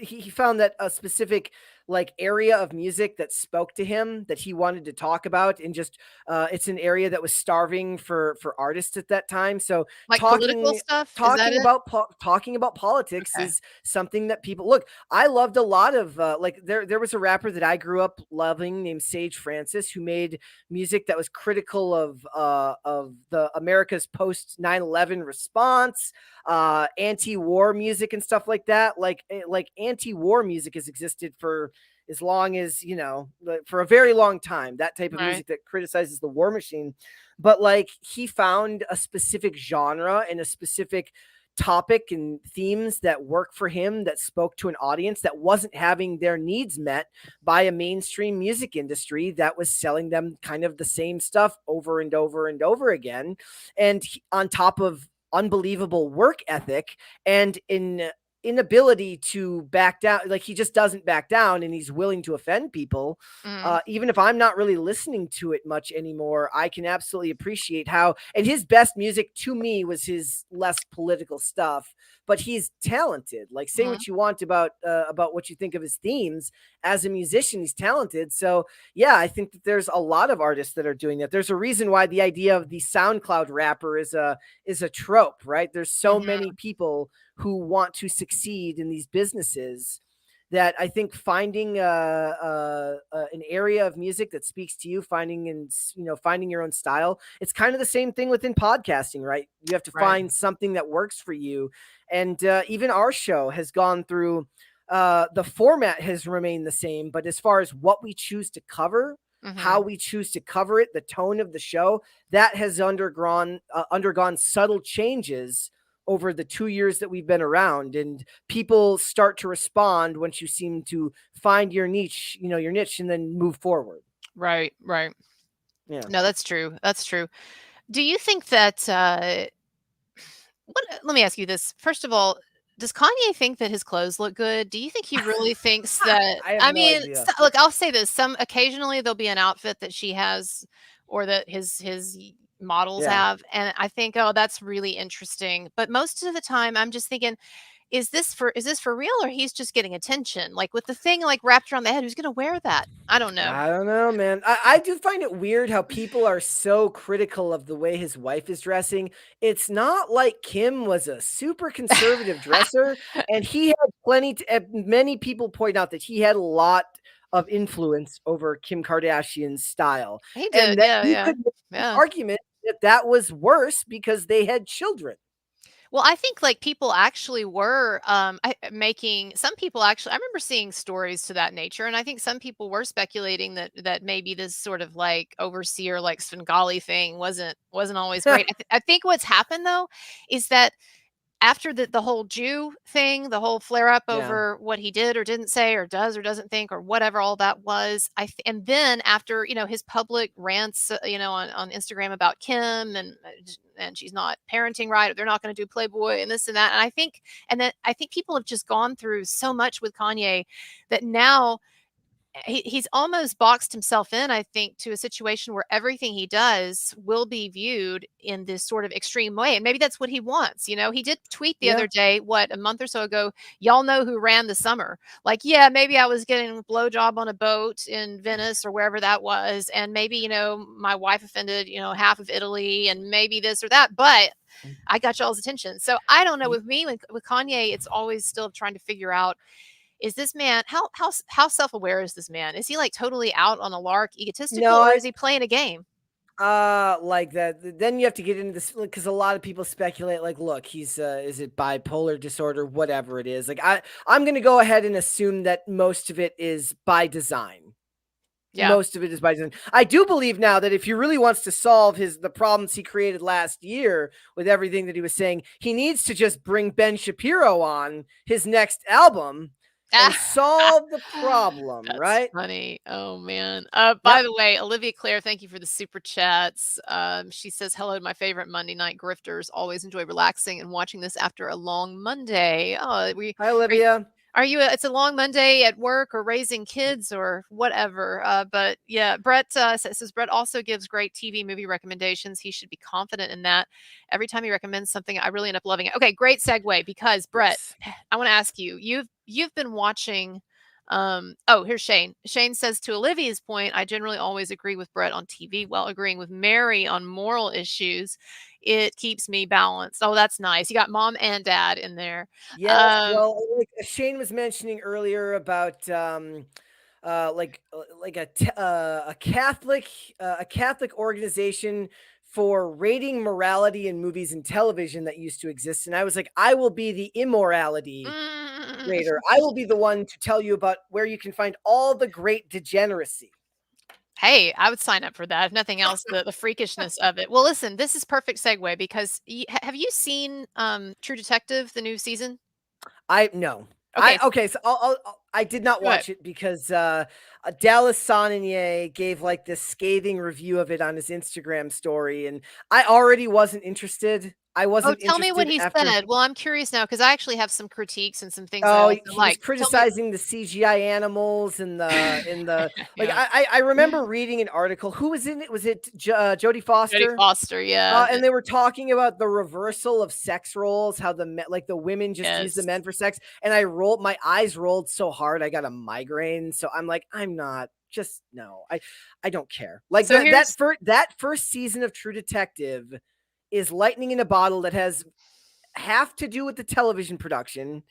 Speaker 5: he found that a specific like area of music that spoke to him that he wanted to talk about, and just it's an area that was starving for artists at that time. So
Speaker 4: like political stuff,
Speaker 5: talking about politics is something that people look. I loved a lot of like there was a rapper that I grew up loving named Sage Francis, who made music that was critical of the America's post 9/11 response, anti-war music and stuff like that. Like anti-war music has existed for as long as, you know, for a very long time, that type of music that criticizes the war machine. But like he found a specific genre and a specific topic and themes that work for him, that spoke to an audience that wasn't having their needs met by a mainstream music industry that was selling them kind of the same stuff over and over and over again. And on top of unbelievable work ethic and inability to back down, like he just doesn't back down, and he's willing to offend people. Even if I'm not really listening to it much anymore, I can absolutely appreciate how, and his best music to me was his less political stuff, but he's talented. Like say what you want about what you think of his themes. As a musician, he's talented. So yeah, I think that there's a lot of artists that are doing that. There's a reason why the idea of the SoundCloud rapper is a trope, right? There's so many people who want to succeed in these businesses that I think finding an area of music that speaks to you, finding your own style. It's kind of the same thing within podcasting, right? You have to find something that works for you. And even our show has gone through, the format has remained the same, but as far as what we choose to cover, how we choose to cover it, the tone of the show, that has undergone subtle changes over the 2 years that we've been around, and people start to respond once you seem to find your niche, and then move forward.
Speaker 4: Right.
Speaker 5: Yeah.
Speaker 4: No, that's true. Do you think that, let me ask you this. First of all, does Kanye think that his clothes look good? Do you think he really thinks that?
Speaker 5: I mean,
Speaker 4: look, I'll say this. Occasionally there'll be an outfit that she has, or that his models have, and I think, oh, that's really interesting. But most of the time, I'm just thinking, is this for real, or he's just getting attention? Like with the thing like wrapped around the head, who's gonna wear that? I don't know.
Speaker 5: I don't know, man. I do find it weird how people are so critical of the way his wife is dressing. It's not like Kim was a super conservative dresser, and he had many people point out that he had a lot of influence over Kim Kardashian's style,
Speaker 4: He did,
Speaker 5: and that
Speaker 4: yeah,
Speaker 5: he
Speaker 4: yeah,
Speaker 5: could make the
Speaker 4: yeah.
Speaker 5: argument that that was worse because they had children.
Speaker 4: Well, I think like people actually were making some people actually I remember seeing stories to that nature, and I think some people were speculating that maybe this sort of like overseer like Svengali thing wasn't always great. I think what's happened though is that after the whole Jew thing, the whole flare up
Speaker 5: Yeah.
Speaker 4: over what he did or didn't say or does or doesn't think or whatever all that was, and then after his public rants, on Instagram about Kim and she's not parenting right, or they're not going to do Playboy and this and that, and I think people have just gone through so much with Kanye that now he's almost boxed himself in, I think, to a situation where everything he does will be viewed in this sort of extreme way. And maybe that's what he wants. He did tweet the
Speaker 5: Yeah.
Speaker 4: other day, a month or so ago, y'all know who ran the summer. Like, yeah, maybe I was getting a blowjob on a boat in Venice or wherever that was. And maybe, my wife offended, half of Italy, and maybe this or that. But I got y'all's attention. So I don't know. With me, with Kanye, it's always still trying to figure out, is this man how self-aware is this man? Is he like totally out on a lark, egotistical,
Speaker 5: No,
Speaker 4: or is he playing a game?
Speaker 5: Like that. Then you have to get into this because a lot of people speculate. Like, look, he's is it bipolar disorder, whatever it is. Like, I'm gonna go ahead and assume that most of it is by design.
Speaker 4: Yeah.
Speaker 5: Most of it is by design. I do believe now that if he really wants to solve the problems he created last year with everything that he was saying, he needs to just bring Ben Shapiro on his next album and solve the problem,
Speaker 4: That's
Speaker 5: right?
Speaker 4: funny. Oh man. By the way, Olivia Claire, thank you for the super chats. She says, hello to my favorite Monday night grifters. Always enjoy relaxing and watching this after a long Monday. Oh,
Speaker 5: Hi, Olivia.
Speaker 4: it's a long Monday at work or raising kids or whatever. But yeah, Brett says Brett also gives great TV movie recommendations. He should be confident in that. Every time he recommends something, I really end up loving it. Okay, great segue, because Brett, I want to ask you, you've been watching. Here's Shane. Shane says, to Olivia's point, I generally always agree with Brett on TV while agreeing with Mary on moral issues. It keeps me balanced. Oh, that's nice. You got mom and dad in there.
Speaker 5: Yes, well, like Shane was mentioning earlier about like a Catholic organization for rating morality in movies and television that used to exist, and I was like, I will be the immorality rater. I will be the one to tell you about where you can find all the great degeneracy.
Speaker 4: Hey, I would sign up for that. If nothing else, the freakishness of it. Well, listen, this is perfect segue because have you seen True Detective, the new season?
Speaker 5: No.
Speaker 4: Okay.
Speaker 5: So I did not
Speaker 4: Go ahead.
Speaker 5: watch it because Dallas Sonnier gave like this scathing review of it on his Instagram story, and I already wasn't interested. I wasn't
Speaker 4: tell me what he
Speaker 5: interested
Speaker 4: said. Well, I'm curious now because I actually have some critiques and some things I
Speaker 5: Oh,
Speaker 4: also
Speaker 5: he was
Speaker 4: like. Tell me.
Speaker 5: criticizing the CGI animals and the like.
Speaker 4: Yeah.
Speaker 5: I remember reading an article. Who was in it? Was it Jodie Foster?
Speaker 4: Jodie Foster, yeah.
Speaker 5: And they were talking about the reversal of sex roles, how the women just use the
Speaker 4: Yes.
Speaker 5: men for sex. And my eyes rolled so hard I got a migraine. So I'm like, I'm not. Just no. I don't care. Like
Speaker 4: So
Speaker 5: that first season of True Detective is lightning in a bottle that has half to do with the television production.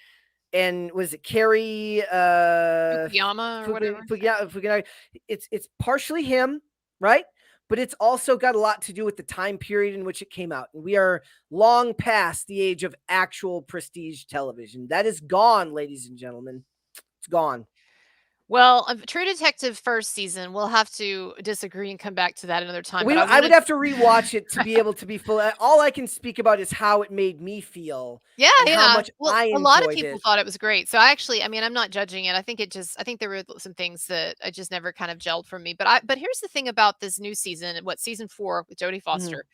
Speaker 5: And was it Carrie
Speaker 4: Fukuyama or whatever?
Speaker 5: Fukuyama? It's partially him, right? But it's also got a lot to do with the time period in which it came out. And we are long past the age of actual prestige television. That is gone, ladies and gentlemen. It's gone.
Speaker 4: Well, True Detective first season, we'll have to disagree and come back to that another time. But
Speaker 5: I would have to rewatch it to be able to be full. All I can speak about is how it made me feel.
Speaker 4: Yeah,
Speaker 5: and how much
Speaker 4: well,
Speaker 5: I
Speaker 4: a lot of
Speaker 5: enjoyed
Speaker 4: people
Speaker 5: it.
Speaker 4: thought it was great. So I'm not judging it. I think there were some things that I just never kind of gelled for me. But here's the thing about this new season, season 4 with Jodie Foster.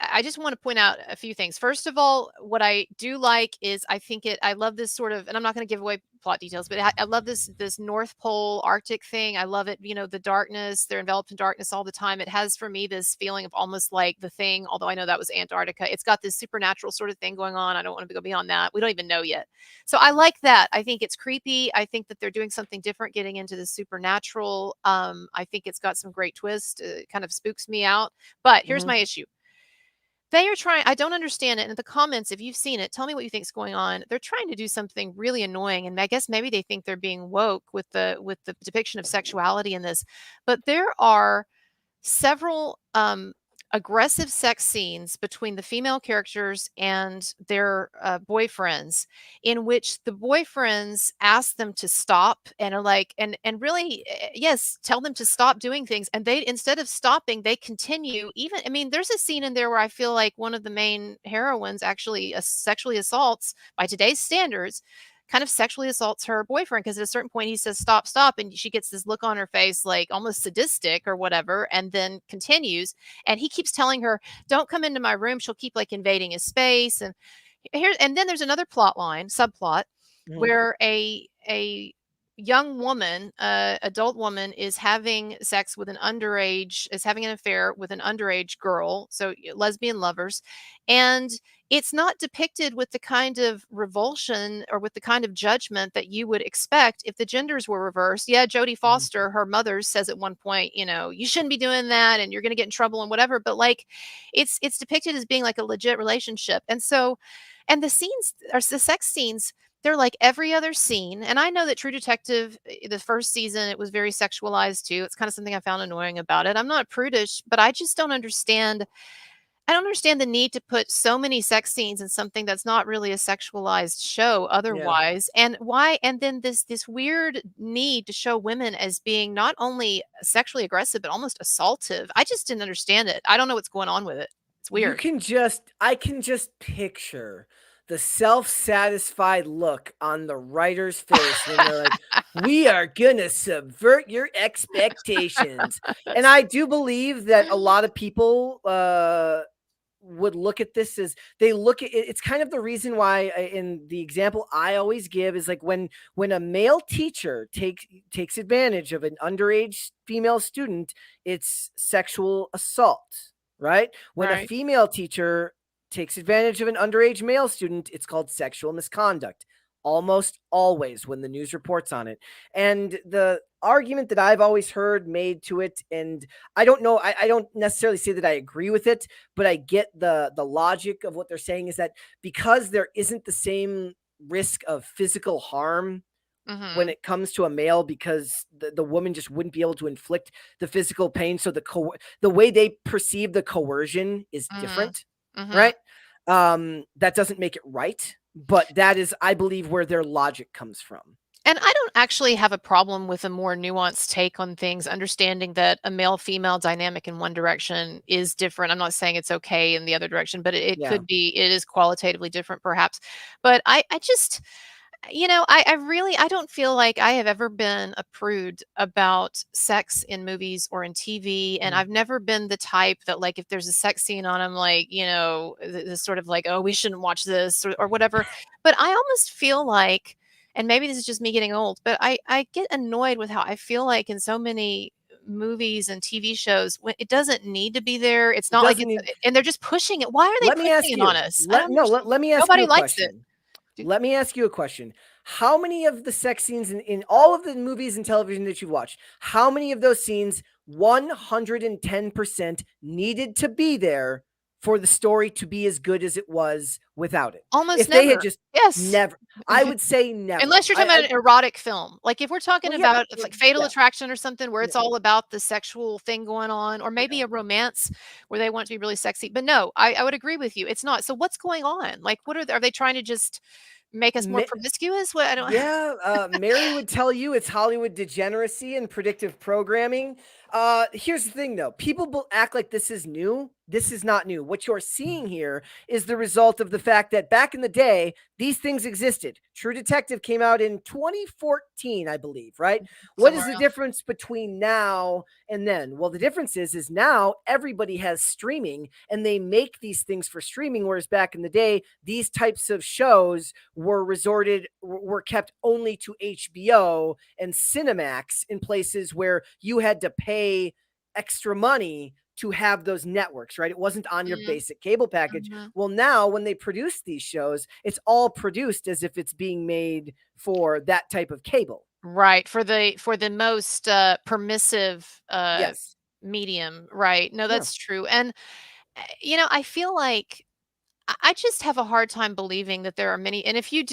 Speaker 4: I just want to point out a few things. First of all, what I do like is I love this sort of, and I'm not going to give away plot details, but I love this North Pole Arctic thing. I love it. You know, the darkness, they're enveloped in darkness all the time. It has for me this feeling of almost like The Thing, although I know that was Antarctica. It's got this supernatural sort of thing going on. I don't want to go beyond that. We don't even know yet. So I like that. I think it's creepy. I think that they're doing something different, getting into the supernatural. I think it's got some great twist. It kind of spooks me out. But here's my issue. They are trying, I don't understand it. In the comments, if you've seen it, tell me what you think is going on. They're trying to do something really annoying. And I guess maybe they think they're being woke with the depiction of sexuality in this. But there are several aggressive sex scenes between the female characters and their boyfriends, in which the boyfriends ask them to stop and are like, and really, yes, tell them to stop doing things, and they, instead of stopping, they continue. Even, I mean, there's a scene in there where I feel like one of the main heroines actually sexually assaults, by today's standards, kind of sexually assaults her boyfriend, because at a certain point he says stop, stop, and she gets this look on her face like almost sadistic or whatever, and then continues, and he keeps telling her, don't come into my room. She'll keep like invading his space. And then there's another plot line, subplot, where a young woman, adult woman, is having sex with is having an affair with an underage girl, so lesbian lovers, and it's not depicted with the kind of revulsion or with the kind of judgment that you would expect if the genders were reversed. Yeah, Jodie Foster, her mother, says at one point, you know, you shouldn't be doing that and you're going to get in trouble and whatever. But like, it's depicted as being like a legit relationship. And so, and the scenes, or the sex scenes, they're like every other scene. And I know that True Detective, the first season, it was very sexualized too. It's kind of something I found annoying about it. I'm not prudish, but I just don't understand. I don't understand the need to put so many sex scenes in something that's not really a sexualized show otherwise. And why, and then this weird need to show women as being not only sexually aggressive, but almost assaultive. I just didn't understand it. I don't know what's going on with it. It's weird.
Speaker 5: I can just picture the self-satisfied look on the writer's face when they're like, we are gonna subvert your expectations. And I do believe that a lot of people would look at this as, they look at it, it's kind of the reason why, in the example I always give, is like when a male teacher takes advantage of an underage female student, it's sexual assault, right? When a female teacher takes advantage of an underage male student, it's called sexual misconduct. Almost always when the news reports on it. And the argument that I've always heard made to it, and I don't know, I don't necessarily say that I agree with it, but I get the logic of what they're saying, is that because there isn't the same risk of physical harm when it comes to a male, because the woman just wouldn't be able to inflict the physical pain. So the way they perceive the coercion is different, right? That doesn't make it right. But that is, I believe, where their logic comes from.
Speaker 4: And I don't actually have a problem with a more nuanced take on things, understanding that a male-female dynamic in one direction is different. I'm not saying it's okay in the other direction, but it could be, it is qualitatively different perhaps. But I just, you know, I don't feel like I have ever been a prude about sex in movies or in TV. And I've never been the type that, like, if there's a sex scene on, I'm like, you know, this sort of like, oh, we shouldn't watch this or whatever. But I almost feel like, and maybe this is just me getting old, but I get annoyed with how I feel like in so many movies and TV shows, when it doesn't need to be there. It's not like and they're just pushing it. Why are they pushing it on us?
Speaker 5: Let me ask
Speaker 4: Nobody
Speaker 5: you a
Speaker 4: likes
Speaker 5: question.
Speaker 4: it.
Speaker 5: Let me ask you a question. How many of the sex scenes in all of the movies and television that you've watched, how many of those scenes 110% needed to be there for the story to be as good as it was without it?
Speaker 4: Almost
Speaker 5: if
Speaker 4: never.
Speaker 5: They had just never. I would say never.
Speaker 4: Unless you're talking about an erotic film. Like if we're talking about like Fatal
Speaker 5: yeah.
Speaker 4: Attraction or something where it's all about the sexual thing going on, or maybe a romance where they want to be really sexy. But no, I would agree with you. It's not. So what's going on? Like, what are they trying to just make us more promiscuous? What, I don't.
Speaker 5: Yeah, Mary would tell you it's Hollywood degeneracy and predictive programming. Here's the thing, though. People act like this is new. This is not new. What you're seeing here is the result of the fact that back in the day, these things existed. True Detective came out in 2014, I believe, right? What is the difference between now and then. Well, the difference is now everybody has streaming and they make these things for streaming, whereas back in the day, these types of shows were kept only to HBO and Cinemax in places where you had to pay extra money to have those networks, right? It wasn't on your basic cable package. Well, now when they produce these shows, it's all produced as if it's being made for that type of cable.
Speaker 4: Right, for the most permissive
Speaker 5: Yes.
Speaker 4: medium, right? No,
Speaker 5: Yeah.
Speaker 4: that's true. And I feel like I just have a hard time believing that there are many, and if you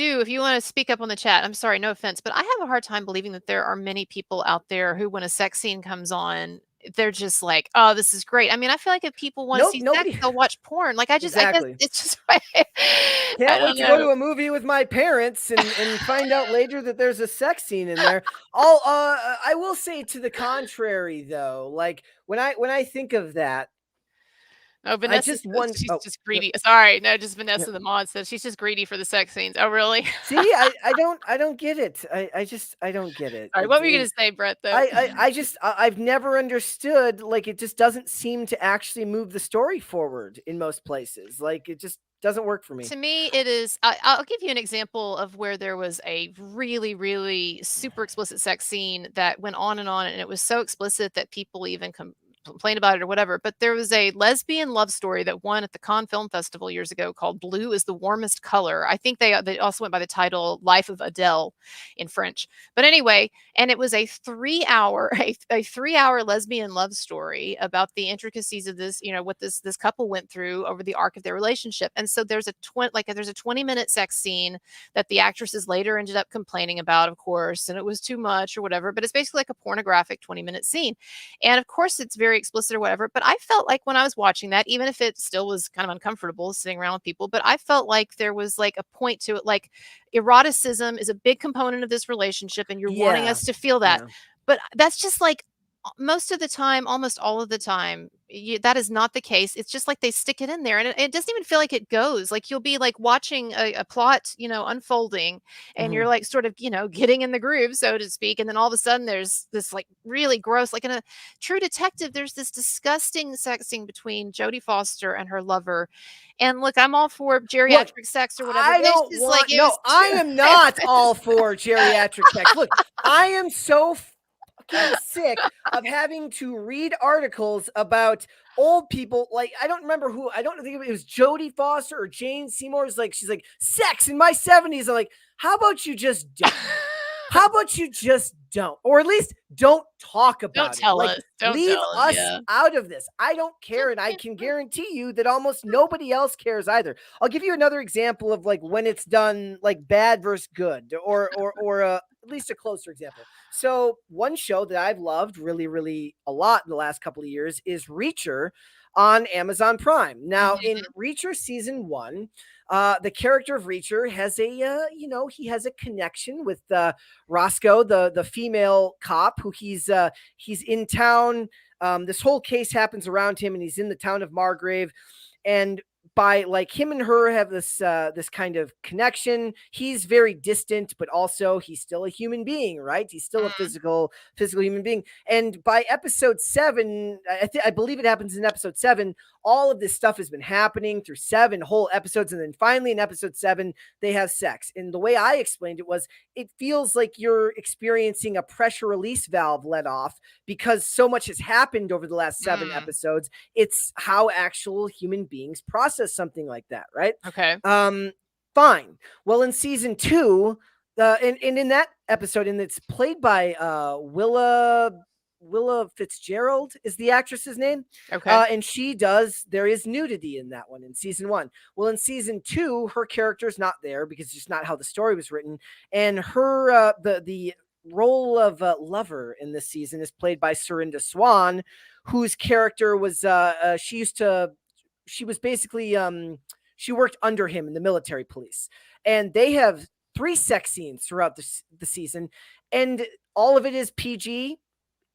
Speaker 4: want to speak up on the chat, I'm sorry, no offense, but I have a hard time believing that there are many people out there who, when a sex scene comes on, they're just like, "Oh, this is great." I mean, I feel like if people want to
Speaker 5: Nope,
Speaker 4: see
Speaker 5: nobody-
Speaker 4: sex, they'll watch porn. Like, I guess
Speaker 5: Exactly.
Speaker 4: it's just I
Speaker 5: Can't
Speaker 4: don't
Speaker 5: wait to go
Speaker 4: know.
Speaker 5: to a movie with my parents and find out later that there's a sex scene in there. I will say to the contrary though, like when I think of that,
Speaker 4: Oh, Vanessa
Speaker 5: just
Speaker 4: says
Speaker 5: wonder-
Speaker 4: she's
Speaker 5: oh,
Speaker 4: just greedy. Sorry, no, just Vanessa
Speaker 5: yeah.
Speaker 4: the mod says she's just greedy for the sex scenes. Oh, really?
Speaker 5: See, I don't get it. I don't get it.
Speaker 4: Sorry, what were you gonna say, Brett? Though
Speaker 5: I've never understood, like, it just doesn't seem to actually move the story forward in most places. Like, it just doesn't work for me.
Speaker 4: to me, it is. I'll give you an example of where there was a really, really super explicit sex scene that went on, and it was so explicit that people even complained about it or whatever. But there was a lesbian love story that won at the Cannes Film Festival years ago called "Blue is the Warmest Color." I think they also went by the title "Life of Adele" in French. But anyway, and it was a 3-hour a 3-hour lesbian love story about the intricacies of this, what this couple went through over the arc of their relationship. And so there's a 20-minute sex scene that the actresses later ended up complaining about, of course, and it was too much or whatever. But it's basically like a pornographic 20-minute scene, and of course it's very explicit or whatever. But I felt like when I was watching that, even if it still was kind of uncomfortable sitting around with people, but I felt like there was like a point to it, like eroticism is a big component of this relationship and you're wanting
Speaker 5: Yeah.
Speaker 4: us to feel that.
Speaker 5: Yeah.
Speaker 4: But that's just like most of the time, almost all of the time, that is not the case. It's just like they stick it in there, and it doesn't even feel like it goes. Like you'll be like watching a plot, unfolding, and you're like sort of, getting in the groove, so to speak. And then all of a sudden, there's this like really gross, like in a True Detective, there's this disgusting sex scene between Jodie Foster and her lover. And look, I'm all for geriatric sex or whatever.
Speaker 5: I
Speaker 4: but it's
Speaker 5: don't
Speaker 4: just
Speaker 5: want.
Speaker 4: like, it
Speaker 5: No,
Speaker 4: was
Speaker 5: I
Speaker 4: too-
Speaker 5: am not all for geriatric sex. Look, I am so fucking sick of having to read articles about old people. Like, I don't remember who. I don't think it was Jodie Foster or Jane Seymour's. Like, she's like, sex in my 70s. I'm like, how about you just don't? How about you just don't? Or at least don't talk about
Speaker 4: Don't
Speaker 5: it.
Speaker 4: tell
Speaker 5: Like,
Speaker 4: us. Don't
Speaker 5: leave
Speaker 4: tell us,
Speaker 5: us
Speaker 4: yeah.
Speaker 5: out of this. I don't care, and I can guarantee you that almost nobody else cares either. I'll give you another example of like when it's done like bad versus good, or at least a closer example. So one show that I've loved really, really a lot in the last couple of years is Reacher on Amazon Prime. Now, in Reacher season 1, the character of Reacher has a, he has a connection with Roscoe, the female cop who he's in town. This whole case happens around him, and he's in the town of Margrave, and by like him and her have this kind of connection. He's very distant, but also he's still a human being, right? He's still a physical human being. And by episode 7, I believe it happens in episode 7, all of this stuff has been happening through 7 whole episodes. And then finally in episode 7, they have sex. And the way I explained it was, it feels like you're experiencing a pressure release valve let off because so much has happened over the last 7 episodes. It's how actual human beings process something like that, right?
Speaker 4: Okay.
Speaker 5: Fine. Well, in season 2, in that episode, and it's played by Willa Fitzgerald is the actress's name.
Speaker 4: Okay.
Speaker 5: And there is nudity in that one in season 1. Well, in season 2, her character's not there because it's just not how the story was written. And her, the role of lover in this season is played by Serinda Swan, whose character was, she was basically, she worked under him in the military police. And they have 3 sex scenes throughout the season. And all of it is PG.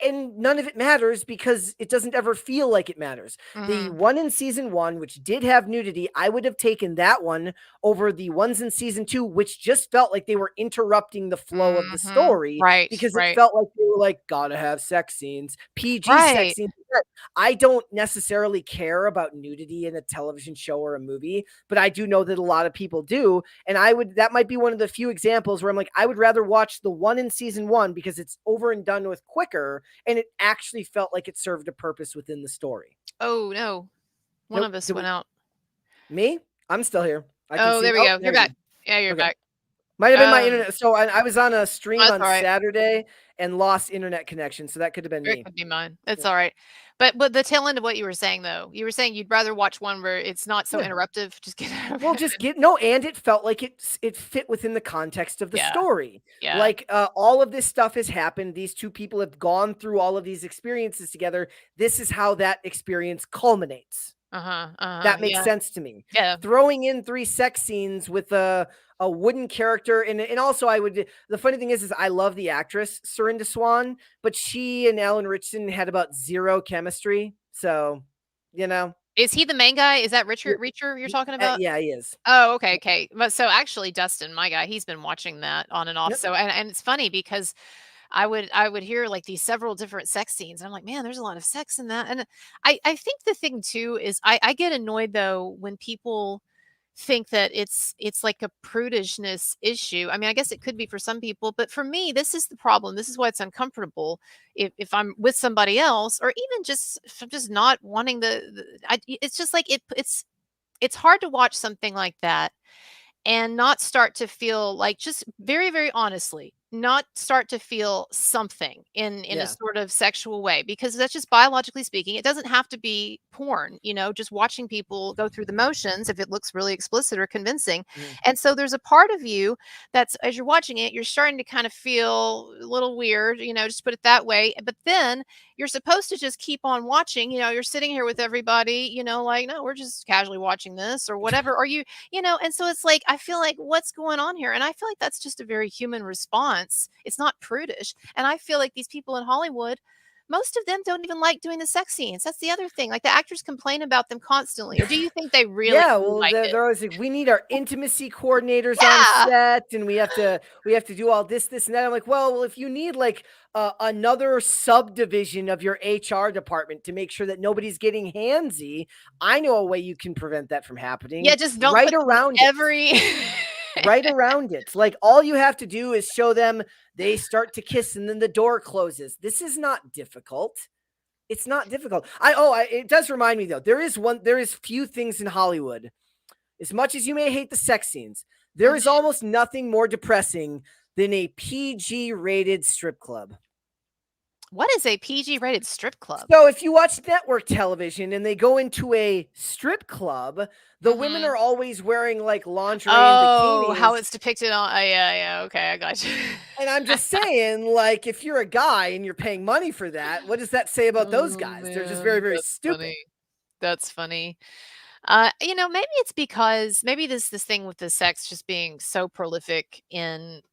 Speaker 5: and none of it matters because it doesn't ever feel like it matters. The one in season 1, which did have nudity, I would have taken that one over the ones in season 2, which just felt like they were interrupting the flow of the story,
Speaker 4: Right,
Speaker 5: because
Speaker 4: right.
Speaker 5: it felt like they were like, gotta have sex scenes, PG sex
Speaker 4: Right.
Speaker 5: scenes. I don't necessarily care about nudity in a television show or a movie, but I do know that a lot of people do. And that might be one of the few examples where I'm like, I would rather watch the one in season 1 because it's over and done with quicker, and it actually felt like it served a purpose within the story.
Speaker 4: Oh, no. One
Speaker 5: Nope.
Speaker 4: of us went out.
Speaker 5: Me? I'm still here. I can
Speaker 4: Oh,
Speaker 5: see.
Speaker 4: there we go.
Speaker 5: there
Speaker 4: You're
Speaker 5: you
Speaker 4: back.
Speaker 5: go.
Speaker 4: Yeah, you're
Speaker 5: Okay.
Speaker 4: back.
Speaker 5: Might have been my internet. So I was on a stream
Speaker 4: that's
Speaker 5: on
Speaker 4: all right.
Speaker 5: Saturday and lost internet connection. So that could have been
Speaker 4: It
Speaker 5: me.
Speaker 4: could be mine. It's all right. But the tail end of what you were saying, though, you were saying you'd rather watch one where it's not so
Speaker 5: Yeah.
Speaker 4: interruptive. Just get it over
Speaker 5: Well,
Speaker 4: with.
Speaker 5: just and it felt like it fit within the context of the
Speaker 4: Yeah.
Speaker 5: story.
Speaker 4: Yeah.
Speaker 5: Like all of this stuff has happened. These two people have gone through all of these experiences together. This is how that experience culminates. That makes
Speaker 4: Yeah.
Speaker 5: sense to me.
Speaker 4: Yeah.
Speaker 5: Throwing in 3 sex scenes with a wooden character, and also the funny thing is I love the actress Serinda Swan, but she and Alan Ritchson had about 0 chemistry. So,
Speaker 4: Is he the main guy? Is that Richard Reacher you're talking about?
Speaker 5: yeah, he is.
Speaker 4: Oh, okay. But so actually Dustin, my guy, he's been watching that on and off.
Speaker 5: Yep.
Speaker 4: So and it's funny because I would hear like these several different sex scenes. And I'm like, man, there's a lot of sex in that. And I think the thing too is I get annoyed though when people think that it's like a prudishness issue. I mean, I guess it could be for some people, but for me, this is the problem. This is why it's uncomfortable if I'm with somebody else, or even just if I'm just not wanting it's just like it's hard to watch something like that and not start to feel like, just very, very honestly, not start to feel something in a
Speaker 5: Yeah.
Speaker 4: sort of sexual way, because that's just biologically speaking. It doesn't have to be porn, just watching people go through the motions if it looks really explicit or convincing. And so there's a part of you that's, as you're watching it, you're starting to kind of feel a little weird, just put it that way. But then you're supposed to just keep on watching. You're sitting here with everybody, like, no, we're just casually watching this or whatever. Or and so it's like, I feel like, what's going on here? And I feel like that's just a very human response. It's not prudish. And I feel like these people in Hollywood, most of them don't even like doing the sex scenes. That's the other thing. Like, the actors complain about them constantly. Or do you think they really like it?
Speaker 5: They're always like, we need our intimacy coordinators on set, and we have to do all this, and that. I'm like, well, if you need like another subdivision of your HR department to make sure that nobody's getting handsy, I know a way you can prevent that from happening.
Speaker 4: Yeah, just don't
Speaker 5: right
Speaker 4: put
Speaker 5: around
Speaker 4: every
Speaker 5: right around it. Like, all you have to do is show them they start to kiss and then the door closes. This is not difficult. It's not difficult. It does remind me though. There is few things in Hollywood, as much as you may hate the sex scenes, there is almost nothing more depressing than a PG rated strip club.
Speaker 4: What is a PG rated strip club?
Speaker 5: So if you watch network television and they go into a strip club, the women are always wearing like lingerie and bikinis.
Speaker 4: How it's depicted on. Yeah. Okay, I got you.
Speaker 5: And I'm just saying, like, if you're a guy and you're paying money for that, what does that say about those guys? They're just very, very stupid.
Speaker 4: Funny. That's funny. Maybe it's because this thing with the sex just being so prolific in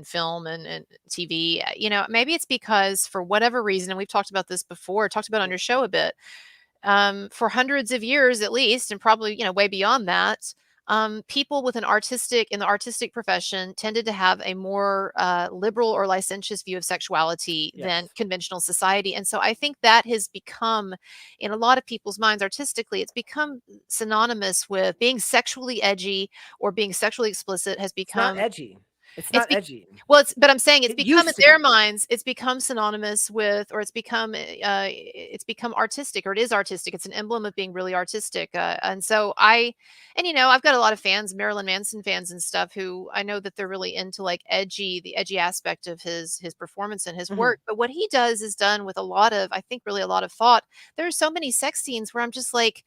Speaker 4: film and TV. Maybe it's because, for whatever reason, and we've talked about this before, talked about on your show a bit, for hundreds of years at least, and probably way beyond that, people in the artistic profession tended to have a more liberal or licentious view of sexuality than conventional society. And so I think that has become, in a lot of people's minds artistically, it's become synonymous with being sexually edgy, or being sexually explicit has become.
Speaker 5: It's not edgy. It's not edgy.
Speaker 4: Well, but I'm saying it's
Speaker 5: It
Speaker 4: become, in
Speaker 5: used to
Speaker 4: their
Speaker 5: be.
Speaker 4: minds, it's become synonymous with, or it's become artistic, or it is artistic. It's an emblem of being really artistic. And so I've got a lot of fans, Marilyn Manson fans and stuff, who I know that they're really into like the edgy aspect of his performance and his work. But what he does is done with a lot of thought. There are so many sex scenes where I'm just like,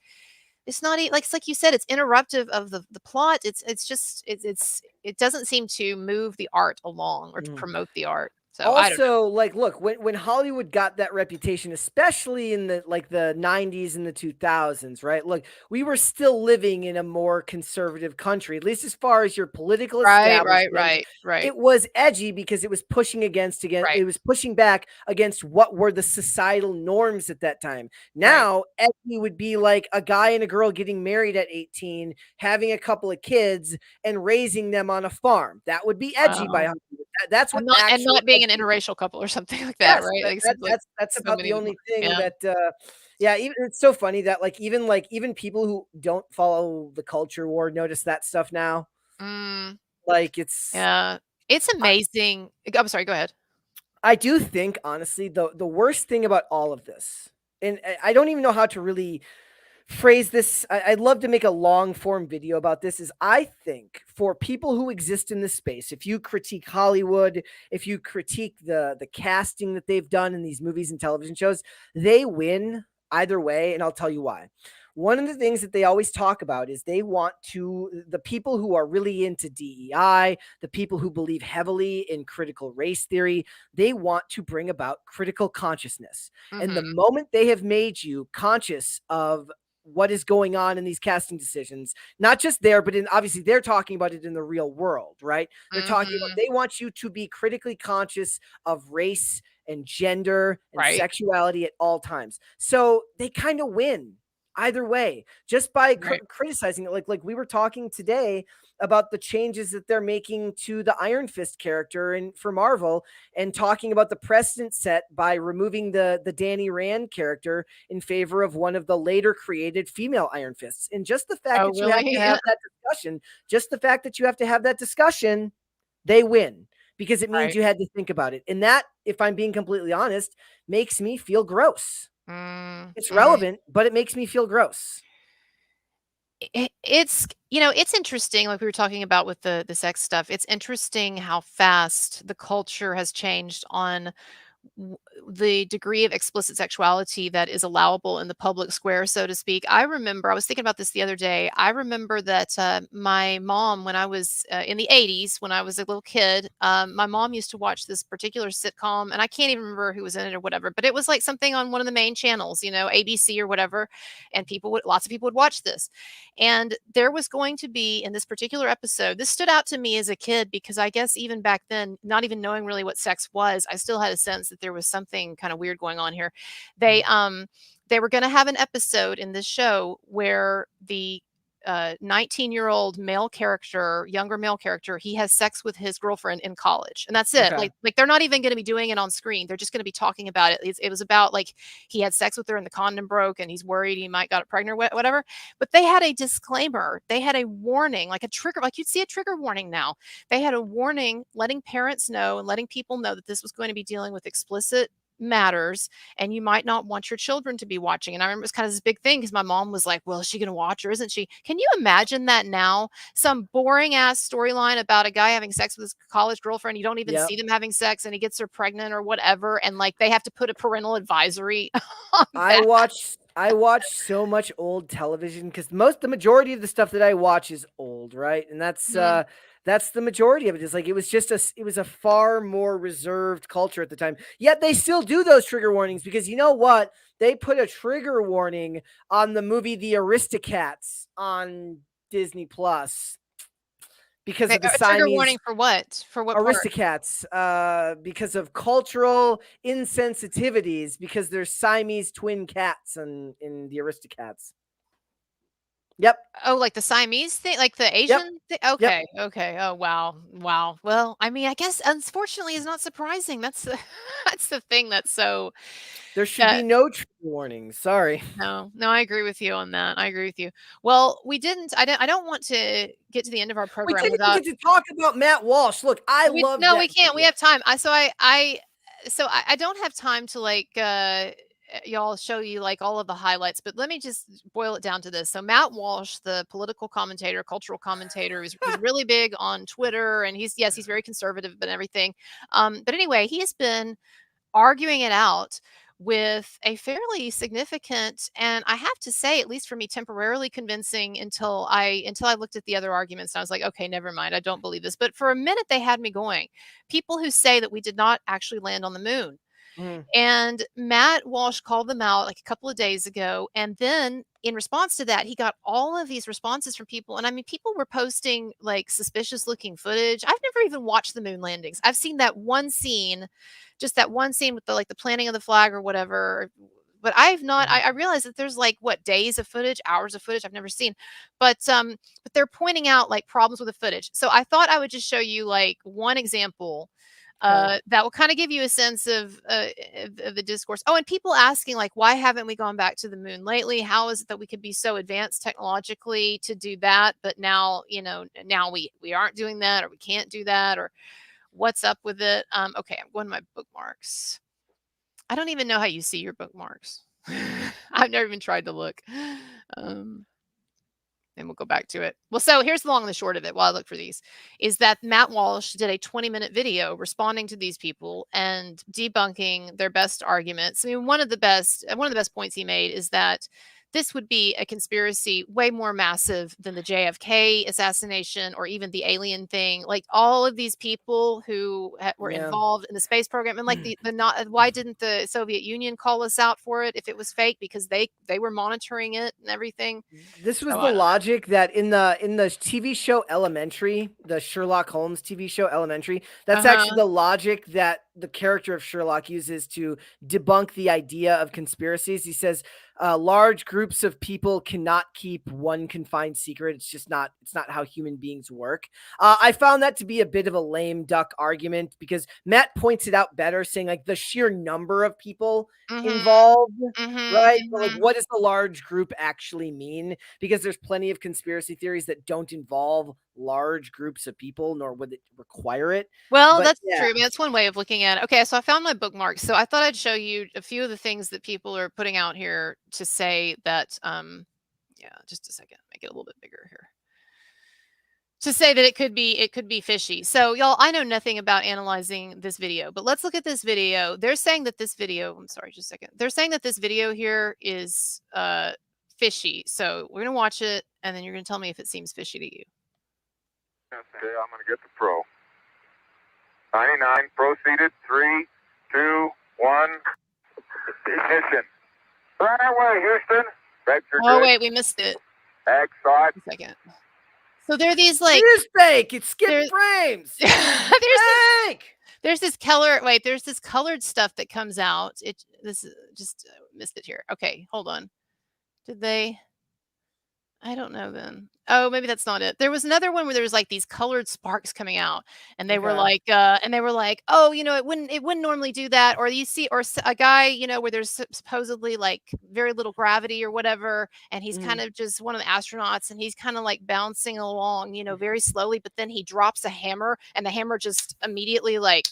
Speaker 4: it's not it's like you said, it's interruptive of the plot. It doesn't seem to move the art along or to promote the art. So I don't know.
Speaker 5: Also, like, look, when Hollywood got that reputation, especially in the 90s and the 2000s, right? Look, we were still living in a more conservative country, at least as far as your political establishment.
Speaker 4: Right.
Speaker 5: It was edgy because it was
Speaker 4: Right.
Speaker 5: it was pushing back against what were the societal norms at that time.
Speaker 4: Right.
Speaker 5: Now, edgy would be like a guy and a girl getting married at 18, having a couple of kids, and raising them on a farm. That would be edgy by
Speaker 4: Oh.
Speaker 5: Hollywood. That's what
Speaker 4: And
Speaker 5: actual
Speaker 4: not being an
Speaker 5: edgy is.
Speaker 4: interracial couple or something like that,
Speaker 5: Yes,
Speaker 4: right?
Speaker 5: that,
Speaker 4: Like, it
Speaker 5: that
Speaker 4: seems like
Speaker 5: that's
Speaker 4: so
Speaker 5: about the
Speaker 4: many
Speaker 5: only thing
Speaker 4: yeah.
Speaker 5: that yeah, even it's so funny that even people who don't follow the culture war notice that stuff now.
Speaker 4: Mm,
Speaker 5: Like it's
Speaker 4: yeah. It's amazing. I'm sorry, go ahead.
Speaker 5: I do think honestly the worst thing about all of this, and I don't even know how to really phrase this. I'd love to make a long form video about this. Is I think for people who exist in this space, if you critique Hollywood, if you critique the casting that they've done in these movies and television shows, they win either way, and I'll tell you why. One of the things that they always talk about is the people who are really into DEI, the people who believe heavily in critical race theory, they want to bring about critical consciousness. And the
Speaker 4: Mhm.
Speaker 5: moment they have made you conscious of what is going on in these casting decisions, not just there, but obviously they're talking about it in the real world, right? They're talking about,
Speaker 4: Mhm.
Speaker 5: they want you to be critically conscious of race and gender and
Speaker 4: Right.
Speaker 5: sexuality at all times. So they kind of win either way just by
Speaker 4: Right.
Speaker 5: criticizing it. Like we were talking today about the changes that they're making to the Iron Fist character and for Marvel, and talking about the precedent set by removing the Danny Rand character in favor of one of the later created female Iron Fists. And just the fact
Speaker 4: Oh,
Speaker 5: that you have to
Speaker 4: really?
Speaker 5: have that discussion, just the fact that you have to have that discussion, they win because it means
Speaker 4: Right.
Speaker 5: you had to think about it. And that, if I'm being completely honest, makes me feel gross.
Speaker 4: Mm,
Speaker 5: It's
Speaker 4: mm.
Speaker 5: relevant, but it makes me feel gross.
Speaker 4: It's it's interesting, like we were talking about with the sex stuff. It's interesting how fast the culture has changed on w- the degree of explicit sexuality that is allowable in the public square, so to speak. I remember, I was thinking about this the other day. I remember that my mom, when I was in the 80s, when I was a little kid, my mom used to watch this particular sitcom, and I can't even remember who was in it or whatever, but it was like something on one of the main channels, ABC or whatever, and lots of people would watch this. And there was going to be in this particular episode, this stood out to me as a kid because I guess even back then, not even knowing really what sex was, I still had a sense that there was something kind of weird going on here. They were going to have an episode in this show where the 19-year-old male character, younger male character, he has sex with his girlfriend in college, and that's it.
Speaker 5: Okay.
Speaker 4: Like they're not even going to be doing it on screen. They're just going to be talking about it. It was about like he had sex with her and the condom broke, and he's worried he might got pregnant, whatever. But they had a disclaimer. They had a warning, like a trigger, like you'd see a trigger warning now. They had a warning letting parents know and letting people know that this was going to be dealing with explicit matters and you might not want your children to be watching. And I remember it was kind of this big thing because my mom was like, well, is she going to watch or isn't she? Can you imagine that now? Some boring ass storyline about a guy having sex with his college girlfriend. You don't even
Speaker 5: Yep.
Speaker 4: see them having sex and he gets her pregnant or whatever. And like they have to put a parental advisory on
Speaker 5: I
Speaker 4: that.
Speaker 5: watch so much old television because the majority of the stuff that I watch is old, right? And that's the majority of it. Is like it was a far more reserved culture at the time. Yet they still do those trigger warnings because you know what? They put a trigger warning on the movie The Aristocats on Disney Plus because of the
Speaker 4: A trigger
Speaker 5: Siamese
Speaker 4: warning for what? For what part?
Speaker 5: Aristocats, because of cultural insensitivities, because there's Siamese twin cats in the Aristocats. Yep.
Speaker 4: Oh, like the Siamese thing, like the
Speaker 5: Yep.
Speaker 4: Asian thing?
Speaker 5: Yep.
Speaker 4: Okay, okay. Oh, wow, wow. Well, I mean, I guess unfortunately is not surprising. That's the that's the thing that's so
Speaker 5: There should be no trigger warnings. Sorry.
Speaker 4: no, I agree with you on that. I agree with you. Well, I don't want to get to the end of our
Speaker 5: We
Speaker 4: program
Speaker 5: didn't even
Speaker 4: without
Speaker 5: get to talk about Matt Walsh. Look, I love
Speaker 4: no,
Speaker 5: that
Speaker 4: we can't. We
Speaker 5: video.
Speaker 4: have time. I don't have time to like y'all show you like all of the highlights, but let me just boil it down to this. So Matt Walsh, the political commentator, cultural commentator, he's really big on Twitter and he's very conservative and everything. But anyway, he has been arguing it out with a fairly significant, and I have to say, at least for me, temporarily convincing until I looked at the other arguments and I was like, okay, never mind, I don't believe this. But for a minute they had me going. People who say that we did not actually land on the moon.
Speaker 5: Mm.
Speaker 4: And Matt Walsh called them out like a couple of days ago. And then in response to that, he got all of these responses from people. And I mean, people were posting like suspicious looking footage. I've never even watched the moon landings. I've seen that one scene, just that one scene with the like the planting of the flag or whatever. But I've not, I realize that there's like what, days of footage, hours of footage I've never seen. But they're pointing out like problems with the footage. So I thought I would just show you like one example that will kind of give you a sense of the discourse. Oh, and people asking like, why haven't we gone back to the moon lately? How is it that we could be so advanced technologically to do that, but now now we aren't doing that, or we can't do that, or what's up with it? Okay, I'm going to my bookmarks. I don't even know how you see your bookmarks. I've never even tried to look. And we'll go back to it. Well, so here's the long and the short of it while I look for these, is that Matt Walsh did a 20-minute video responding to these people and debunking their best arguments. I mean, one of the best points he made is that this would be a conspiracy way more massive than the JFK assassination or even the alien thing. Like all of these people who were involved in the space program, and like why didn't the Soviet Union call us out for it if it was fake? Because they were monitoring it and everything.
Speaker 5: This was the logic that in the TV show Elementary, the Sherlock Holmes TV show Elementary, that's actually the logic that the character of Sherlock uses to debunk the idea of conspiracies. He says large groups of people cannot keep one confined secret. It's not how human beings work. I found that to be a bit of a lame duck argument because Matt points it out better, saying like the sheer number of people involved, right? But like, what does the large group actually mean? Because there's plenty of conspiracy theories that don't involve large groups of people, nor would it require it.
Speaker 4: Well, that's true. I mean, that's one way of looking at it. Okay, so I found my bookmarks. So I thought I'd show you a few of the things that people are putting out here to say that, just a second, make it a little bit bigger here. To say that it could be fishy. So y'all, I know nothing about analyzing this video, but let's look at this video. They're saying that this video, I'm sorry, just a second. They're saying that this video here is fishy. So we're going to watch it and then you're going to tell me if it seems fishy to you.
Speaker 7: Okay, I'm going to get the pro. 99, proceeded. 3, 2, 1. Ignition. Right away, Houston.
Speaker 4: Oh, wait, we missed it.
Speaker 7: Excellent.
Speaker 4: A second. So there are these like...
Speaker 5: It is fake. It's skipped frames.
Speaker 4: There's this color... Wait, there's this colored stuff that comes out. This is just... missed it here. Okay, hold on. Did they... I don't know then. Oh, maybe that's not it. There was another one where there was like these colored sparks coming out and they were like, oh, it wouldn't normally do that. Or you see, or a guy, where there's supposedly like very little gravity or whatever. And he's kind of just one of the astronauts and he's kind of like bouncing along, very slowly, but then he drops a hammer and the hammer just immediately like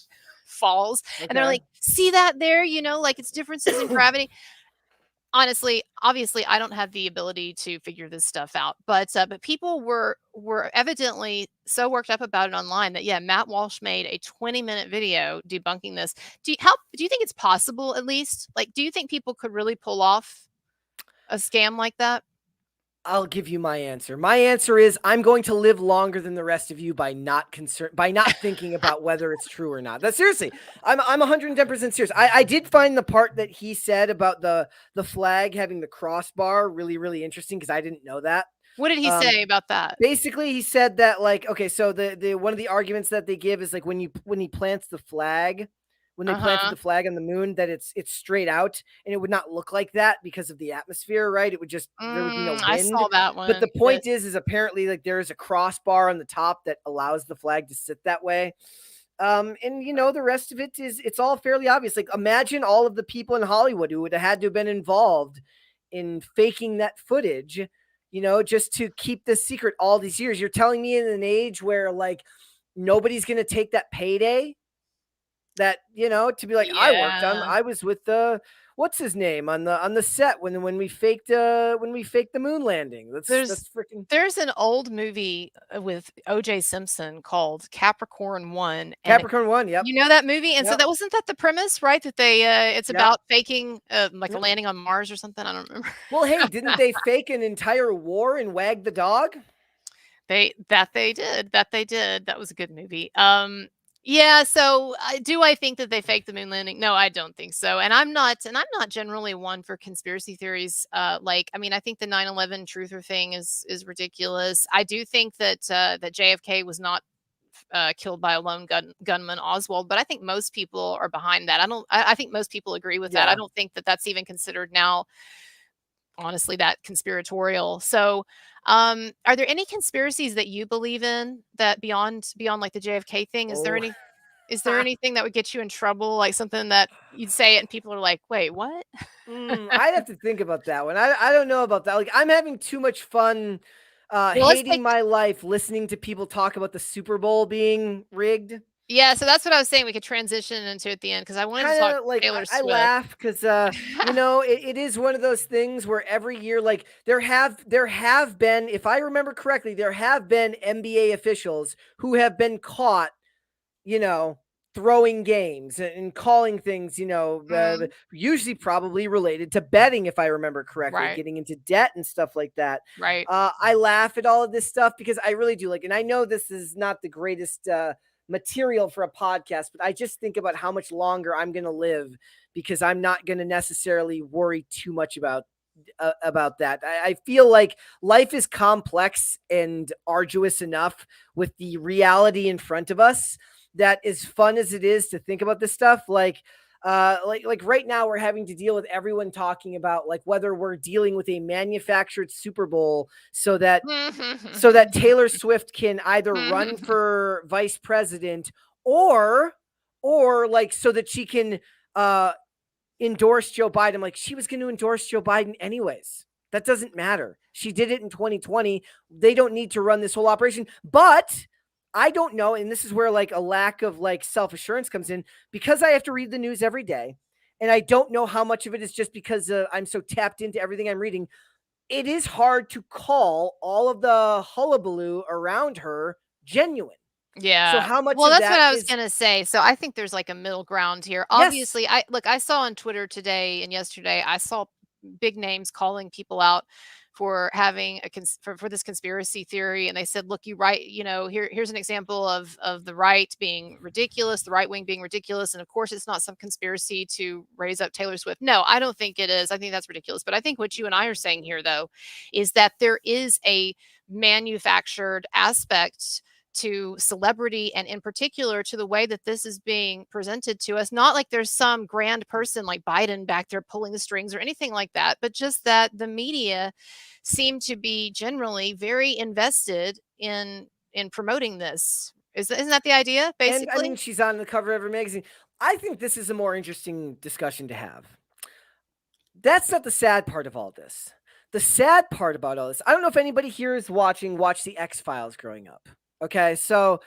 Speaker 4: falls. Okay. And they're like, see that there, like it's differences in gravity. Honestly, obviously, I don't have the ability to figure this stuff out, but people were evidently so worked up about it online that Matt Walsh made a 20-minute video debunking this. Do you think it's possible, at least? Like, do you think people could really pull off a scam like that?
Speaker 5: I'll give you my answer. My answer is I'm going to live longer than the rest of you by not thinking about whether it's true or not. That's seriously. I'm 110% serious. I did find the part that he said about the flag having the crossbar really, really interesting because I didn't know that.
Speaker 4: What did he say about that?
Speaker 5: Basically, he said that like, okay, so the one of the arguments that they give is like when he plants the flag, when they planted the flag on the moon, that it's straight out and it would not look like that because of the atmosphere, right? It would just, there would be no wind.
Speaker 4: I saw that one.
Speaker 5: But the point is apparently like there is a crossbar on the top that allows the flag to sit that way. And the rest of it it's all fairly obvious. Like imagine all of the people in Hollywood who would have had to have been involved in faking that footage, just to keep this secret all these years. You're telling me in an age where like nobody's going to take that payday, that to be like, I was with the what's his name on the set when we faked the moon landing. That's freaking.
Speaker 4: There's an old movie with O.J. Simpson called Capricorn 1, and
Speaker 5: Capricorn 1, yep.
Speaker 4: you know that movie? And so
Speaker 5: Yep.
Speaker 4: that wasn't that the premise, right? That they it's
Speaker 5: Yep.
Speaker 4: about faking like a
Speaker 5: Yep.
Speaker 4: landing on Mars or something. I don't remember.
Speaker 5: Well, hey, didn't they fake an entire war in Wag the Dog?
Speaker 4: They did. That was a good movie. Yeah, so I think that they faked the moon landing? No, I don't think so. And I'm not generally one for conspiracy theories. Like, I mean, I think the 9/11 truther thing is ridiculous. I do think that that JFK was not killed by a lone gunman, Oswald, but I think most people are behind that. I think most people agree with that. I
Speaker 5: Yeah.
Speaker 4: don't think that that's even considered now, honestly, that conspiratorial. So, are there any conspiracies that you believe in that beyond like the JFK thing? Is there
Speaker 5: Oh.
Speaker 4: any? Is there anything that would get you in trouble? Like something that you'd say it and people are like, "Wait, what?"
Speaker 5: I'd have to think about that one. I don't know about that. Like, I'm having too much fun
Speaker 4: Well, let's
Speaker 5: hating
Speaker 4: take-
Speaker 5: my life listening to people talk about the Super Bowl being rigged.
Speaker 4: Yeah, so that's what I was saying. We could transition into at the end because I wanted to
Speaker 5: Kind
Speaker 4: talk
Speaker 5: of like
Speaker 4: Taylor
Speaker 5: I
Speaker 4: Swift.
Speaker 5: laugh because you know it is one of those things where every year, like there have been, if I remember correctly, there have been NBA officials who have been caught, you know, throwing games and calling things, you know,
Speaker 4: Mhm.
Speaker 5: usually probably related to betting, if I remember correctly,
Speaker 4: Right.
Speaker 5: getting into debt and stuff like that.
Speaker 4: Right.
Speaker 5: I laugh at all of this stuff because I really do like, and I know this is not the greatest material for a podcast, but I just think about how much longer I'm going to live because I'm not going to necessarily worry too much about that. I feel like life is complex and arduous enough with the reality in front of us that, as fun as it is to think about this stuff, like right now we're having to deal with everyone talking about like whether we're dealing with a manufactured Super Bowl so that Taylor Swift can either run for vice president or like so that she can endorse Joe Biden. Like, she was going to endorse Joe Biden anyways. That doesn't matter. She did it in 2020. They don't need to run this whole operation. But I don't know, and this is where like a lack of like self-assurance comes in, because I have to read the news every day, and I don't know how much of it is just because I'm so tapped into everything I'm reading. It is hard to call all of the hullabaloo around her genuine.
Speaker 4: Yeah.
Speaker 5: So how much
Speaker 4: Well,
Speaker 5: of
Speaker 4: that's what
Speaker 5: that
Speaker 4: I was
Speaker 5: is-
Speaker 4: gonna say. So I think there's like a middle ground here.
Speaker 5: Yes.
Speaker 4: Obviously, I saw on Twitter today and yesterday, I saw big names calling people out for having for this conspiracy theory, and they said, "Look, you right, you know, here's an example of the right being ridiculous, the right wing being ridiculous, and of course, it's not some conspiracy to raise up Taylor Swift." No, I don't think it is. I think that's ridiculous. But I think what you and I are saying here, though, is that there is a manufactured aspect to celebrity, and in particular to the way that this is being presented to us. Not like there's some grand person like Biden back there pulling the strings or anything like that, but just that the media seem to be generally very invested in promoting this. Isn't that the idea, basically?
Speaker 5: And I mean, she's on the cover of her magazine. I think this is a more interesting discussion to have. That's not the sad part of all this. The sad part about all this, I don't know if anybody here is watched the X-Files growing up. Okay, so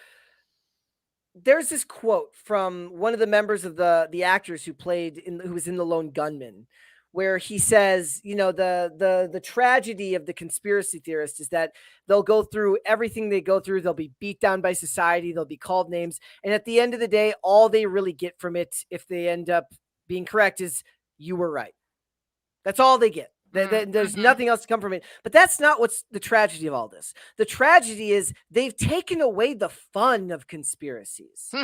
Speaker 5: there's this quote from one of the members of the actors who was in The Lone Gunman, where he says, you know, the tragedy of the conspiracy theorist is that they'll go through everything they go through. They'll be beat down by society. They'll be called names. And at the end of the day, all they really get from it, if they end up being correct, is you were right. That's all they get. There's nothing else to come from it. But that's not what's the tragedy of all this. The tragedy is they've taken away the fun of conspiracies.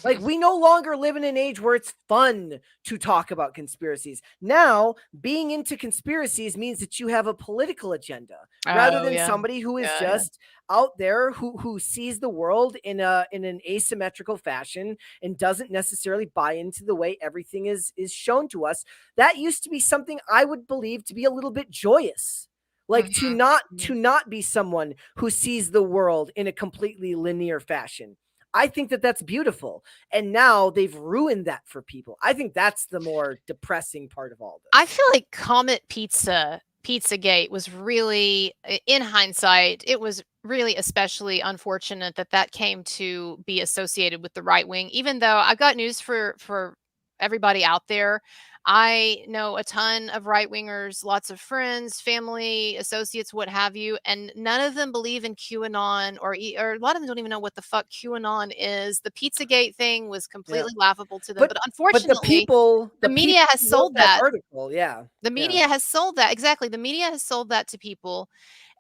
Speaker 5: Like, we no longer live in an age where it's fun to talk about conspiracies. Now, being into conspiracies means that you have a political agenda rather than somebody who is just out there who sees the world in an asymmetrical fashion and doesn't necessarily buy into the way everything is shown to us. That used to be something I would believe to be a little bit joyous. Like, to not be someone who sees the world in a completely linear fashion. I think that that's beautiful. And now they've ruined that for people. I think that's the more depressing part of all this.
Speaker 4: I feel like Comet Pizzagate was really, in hindsight, it was really especially unfortunate that came to be associated with the right wing, even though I've got news for everybody out there. I know a ton of right wingers, lots of friends, family, associates, what have you, and none of them believe in QAnon or a lot of them don't even know what the fuck QAnon is. The Pizzagate thing was completely laughable to them, but
Speaker 5: But the
Speaker 4: unfortunately,
Speaker 5: people,
Speaker 4: the media has
Speaker 5: who wrote
Speaker 4: sold
Speaker 5: that
Speaker 4: that.
Speaker 5: article, yeah.
Speaker 4: The media has sold that. Exactly. The media has sold that to people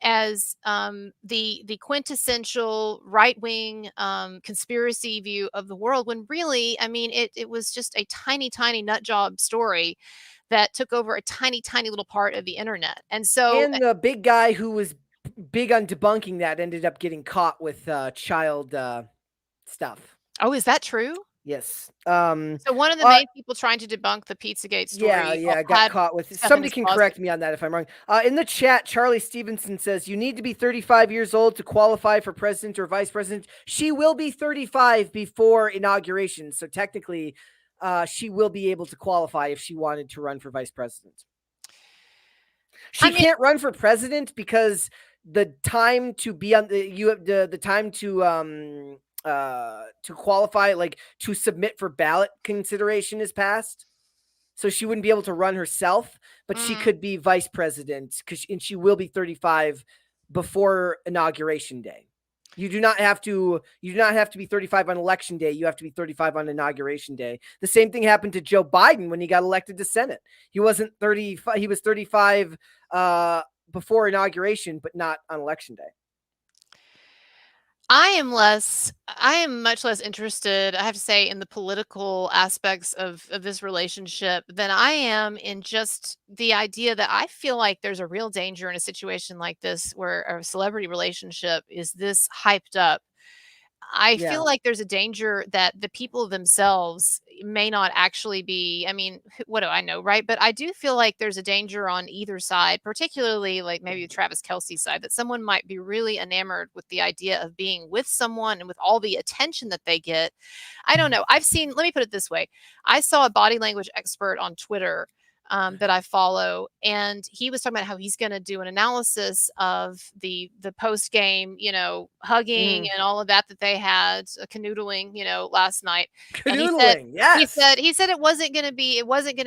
Speaker 4: as the quintessential right wing conspiracy view of the world. When really, I mean, it was just a tiny, tiny nut job story that took over a tiny, tiny little part of the internet. And so,
Speaker 5: And the big guy who was big on debunking that ended up getting caught with child stuff.
Speaker 4: oh, is that true?
Speaker 5: Yes.
Speaker 4: So one of the main people trying to debunk the Pizzagate story,
Speaker 5: Yeah, got
Speaker 4: had
Speaker 5: caught with.
Speaker 4: stuff in
Speaker 5: Somebody
Speaker 4: his
Speaker 5: can
Speaker 4: closet.
Speaker 5: correct me on that if I'm wrong. In the chat, Charlie Stevenson says you need to be 35 years old to qualify for president or vice president. She will be 35 before inauguration, so technically, she will be able to qualify if she wanted to run for vice president. She can't run for president because the time to be on the time to qualify, like to submit for ballot consideration, is passed. So she wouldn't be able to run herself, but she could be vice president and she will be 35 before inauguration day. You do not have to be 35 on election day. You have to be 35 on inauguration day. The same thing happened to Joe Biden when he got elected to Senate. He wasn't 35. He was 35 before inauguration, but not on election day.
Speaker 4: I am much less interested, I have to say, in the political aspects of this relationship than I am in just the idea that I feel like there's a real danger in a situation like this where a celebrity relationship is this hyped up. I feel like there's a danger that the people themselves may not actually be, I mean, what do I know, right? But I do feel like there's a danger on either side, particularly like maybe the Travis Kelce side, that someone might be really enamored with the idea of being with someone and with all the attention that they get. I don't know. Let me put it this way. I saw a body language expert on Twitter that I follow, and he was talking about how he's going to do an analysis of the post game, hugging and all of that they had, canoodling, last night.
Speaker 5: Canoodling,
Speaker 4: yes. He said it wasn't going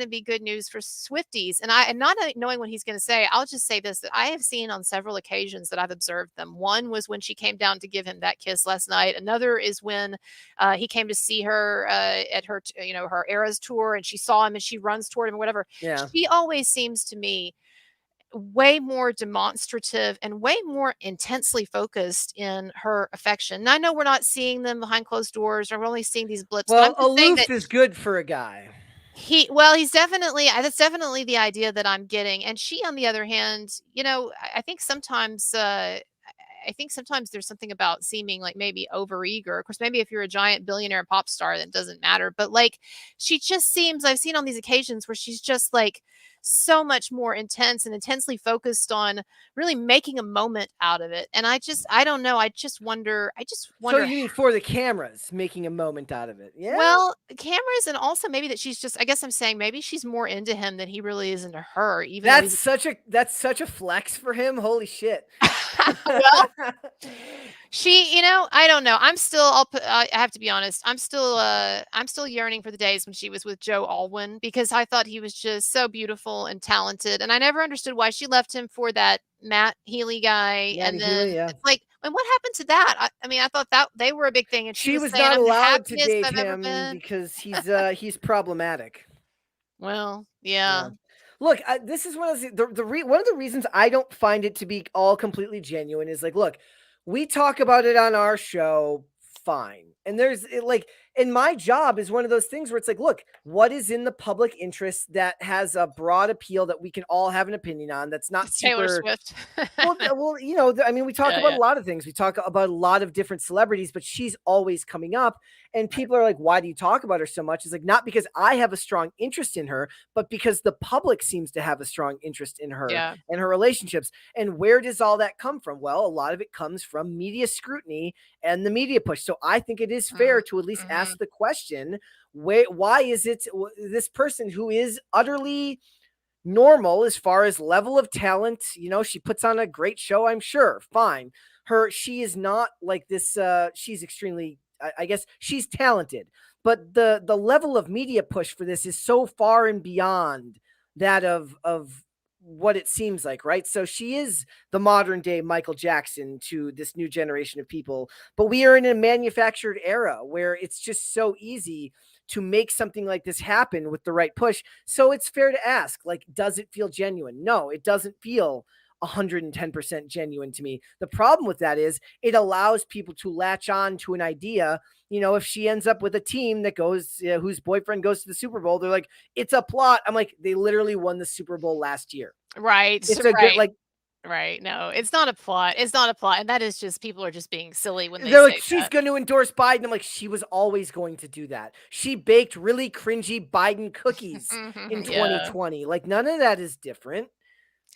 Speaker 4: to be good news for Swifties, and not knowing what he's going to say, I'll just say this: that I have seen on several occasions that I've observed them. One was when she came down to give him that kiss last night. Another is when he came to see her at her, her Eras tour, and she saw him and she runs toward him or whatever.
Speaker 5: Yeah.
Speaker 4: She always seems to me way more demonstrative and way more intensely focused in her affection. And I know we're not seeing them behind closed doors, or we're only seeing these blips.
Speaker 5: Well,
Speaker 4: but I'm just saying
Speaker 5: aloof is good for a guy.
Speaker 4: He's definitely, that's definitely the idea that I'm getting. And she, on the other hand, I think sometimes there's something about seeming like maybe overeager. Of course, maybe if you're a giant billionaire pop star, that doesn't matter. But like, she just seems, I've seen on these occasions where she's just like so much more intense and intensely focused on really making a moment out of it. And I don't know. I just wonder.
Speaker 5: So you mean for the cameras, making a moment out of it? Yeah.
Speaker 4: Well, cameras, and also maybe that she's just, I guess I'm saying maybe she's more into him than he really is into her. Even
Speaker 5: that's such a flex for him. Holy shit.
Speaker 4: Well, she, I don't know. I have to be honest. I'm still yearning for the days when she was with Joe Alwyn, because I thought he was just so beautiful and talented. And I never understood why she left him for that Matt Healy guy. And then it's like, and what happened to that? I mean, I thought that they were a big thing. And
Speaker 5: she was
Speaker 4: saying,
Speaker 5: not allowed to date him because he's problematic.
Speaker 4: Well, yeah.
Speaker 5: Look, this is one of one of the reasons I don't find it to be all completely genuine is like, look, we talk about it on our show, fine. And and my job is one of those things where it's like, look, what is in the public interest that has a broad appeal that we can all have an opinion on? That's not
Speaker 4: Taylor Swift.
Speaker 5: well, I mean, we talk about a lot of things. We talk about a lot of different celebrities, but she's always coming up. And people are like, why do you talk about her so much? It's like, not because I have a strong interest in her, but because the public seems to have a strong interest in her and her relationships. And where does all that come from? Well, a lot of it comes from media scrutiny and the media push. So I think it is fair to at least ask the question, why is it this person who is utterly normal as far as level of talent, she puts on a great show, I'm sure, fine. She is not like this. She's extremely, I guess she's talented. but the level of media push for this is so far and beyond that of what it seems like, right? So she is the modern day Michael Jackson to this new generation of people, but we are in a manufactured era where it's just so easy to make something like this happen with the right push. So it's fair to ask, like, does it feel genuine? No, it doesn't feel 110% genuine to me. The problem with that is it allows people to latch on to an idea. You know, if she ends up with a team that goes, whose boyfriend goes to the Super Bowl, they're like, it's a plot. I'm like, they literally won the Super Bowl last year.
Speaker 4: Right.
Speaker 5: It's a good, like,
Speaker 4: Right. No, it's not a plot. It's not a plot. And that is just, people are just being silly when they
Speaker 5: they're
Speaker 4: say
Speaker 5: like, she's
Speaker 4: that.
Speaker 5: going to endorse Biden. I'm like, she was always going to do that. She baked really cringy Biden cookies in 2020. Like, none of that is different.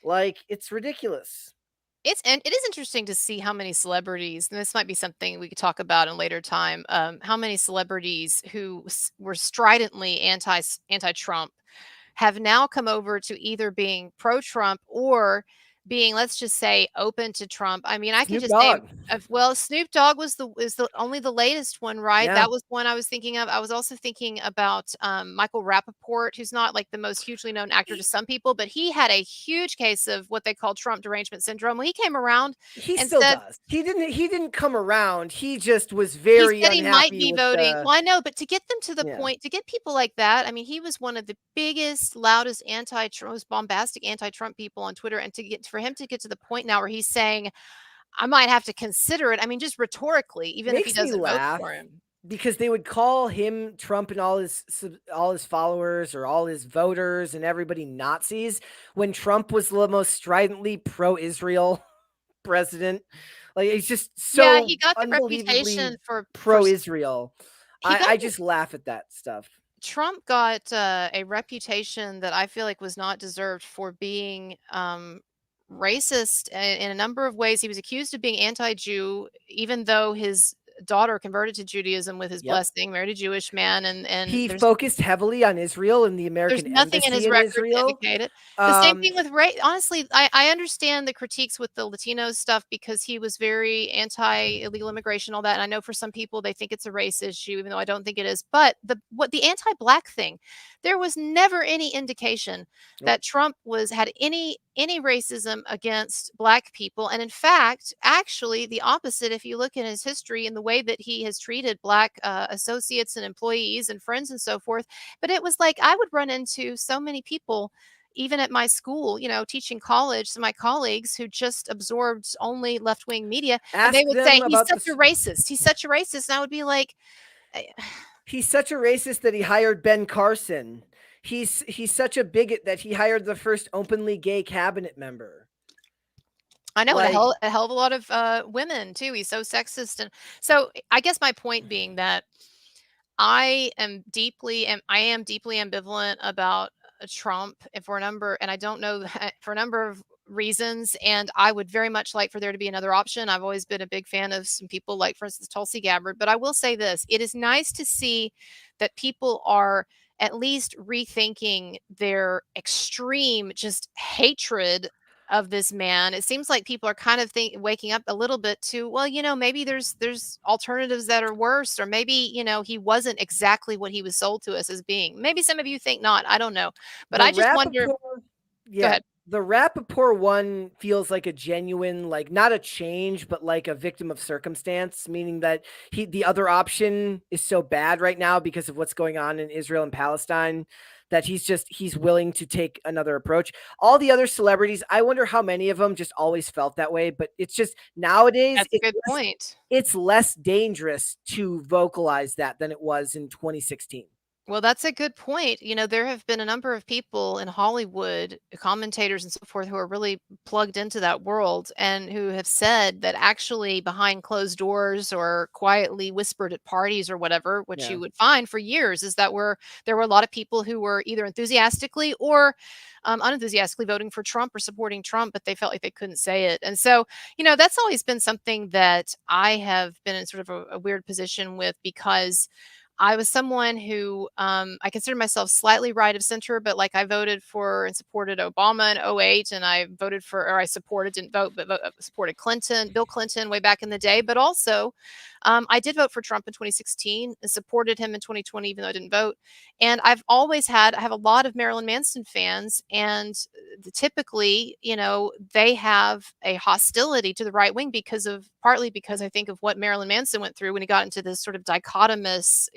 Speaker 5: Like, it's ridiculous.
Speaker 4: And it is interesting to see how many celebrities, and this might be something we could talk about in later time, how many celebrities who were stridently anti-Trump have now come over to either being pro-Trump or being, let's just say, open to Trump. I mean, I could
Speaker 5: Snoop
Speaker 4: just
Speaker 5: Dogg.
Speaker 4: name, well, Snoop Dogg is the only the latest one, right?
Speaker 5: Yeah.
Speaker 4: That was one I was thinking of. I was also thinking about Michael Rappaport, who's not like the most hugely known actor to some people, but he had a huge case of what they call Trump derangement syndrome. When he came around,
Speaker 5: He
Speaker 4: and
Speaker 5: still
Speaker 4: said,
Speaker 5: does. He didn't come around. He just was
Speaker 4: he
Speaker 5: very
Speaker 4: said he might
Speaker 5: unhappy
Speaker 4: be
Speaker 5: with
Speaker 4: voting.
Speaker 5: the,
Speaker 4: Well, I know, but to get them to the
Speaker 5: Yeah.
Speaker 4: point, to get people like that, I mean, he was one of the biggest, loudest anti-Trump, most bombastic anti-Trump people on Twitter, and for him to get to the point now where he's saying, I might have to consider it. I mean, just rhetorically, even if he
Speaker 5: makes me
Speaker 4: doesn't vote
Speaker 5: laugh
Speaker 4: for him.
Speaker 5: because they would call him Trump and all his followers or all his voters and everybody Nazis when Trump was the most stridently pro-Israel president. Like, it's just so
Speaker 4: Yeah, he got the
Speaker 5: unbelievably
Speaker 4: reputation for
Speaker 5: pro-Israel.
Speaker 4: he got
Speaker 5: I
Speaker 4: the-
Speaker 5: just laugh at that stuff.
Speaker 4: Trump got a reputation that I feel like was not deserved for being racist in a number of ways. He was accused of being anti-Jew, even though his daughter converted to Judaism with his
Speaker 5: Yep.
Speaker 4: blessing, married a Jewish man, and
Speaker 5: He
Speaker 4: there's
Speaker 5: focused heavily on Israel and the
Speaker 4: there's
Speaker 5: American
Speaker 4: nothing in
Speaker 5: embassy
Speaker 4: his
Speaker 5: in
Speaker 4: record to
Speaker 5: Israel.
Speaker 4: indicate it. The same thing with honestly, I understand the critiques with the Latino stuff because he was very anti-illegal immigration, all that. And I know for some people they think it's a race issue, even though I don't think it is. But the anti-black thing, there was never any indication that Trump had any racism against black people. And in fact, actually the opposite, if you look at his history and the way that he has treated black associates and employees and friends and so forth. But it was like I would run into so many people, even at my school, teaching college, some of my colleagues who just absorbed only left-wing media, and they
Speaker 5: Ask
Speaker 4: would
Speaker 5: them
Speaker 4: say, he's
Speaker 5: about
Speaker 4: such a racist. He's such a racist. And I would be like,
Speaker 5: he's such a racist that he hired Ben Carson. He's such a bigot that he hired the first openly gay cabinet member.
Speaker 4: I know,
Speaker 5: Like-
Speaker 4: and a hell of a lot of women too. He's so sexist. And so I guess my point being that I am deeply ambivalent about Trump, and I don't know for a number of reasons. And I would very much like for there to be another option. I've always been a big fan of some people like, for instance, Tulsi Gabbard. But I will say this: it is nice to see that people are at least rethinking their extreme just hatred of this man. It seems like people are kind of waking up a little bit to, well, maybe there's alternatives that are worse, or maybe, he wasn't exactly what he was sold to us as being. Maybe some of you think not. I don't know. But I just wonder. Go ahead.
Speaker 5: The Rappaport one feels like a genuine, like not a change, but like a victim of circumstance, meaning that the other option is so bad right now because of what's going on in Israel and Palestine that he's willing to take another approach. All the other celebrities, I wonder how many of them just always felt that way, but it's just nowadays,
Speaker 4: That's a good point.
Speaker 5: It's less dangerous to vocalize that than it was in 2016.
Speaker 4: Well, that's a good point. There have been a number of people in Hollywood, commentators and so forth, who are really plugged into that world and who have said that actually behind closed doors or quietly whispered at parties or whatever, which you would find for years, is that there were a lot of people who were either enthusiastically or unenthusiastically voting for Trump or supporting Trump, but they felt like they couldn't say it. And so, that's always been something that I have been in sort of a weird position with, because I was someone who I consider myself slightly right of center, but like I voted for and supported Obama in 2008, and I supported Bill Clinton way back in the day. But also I did vote for Trump in 2016 and supported him in 2020, even though I didn't vote. And I have a lot of Marilyn Manson fans, and typically, they have a hostility to the right wing partly because I think of what Marilyn Manson went through when he got into this sort of dichotomous,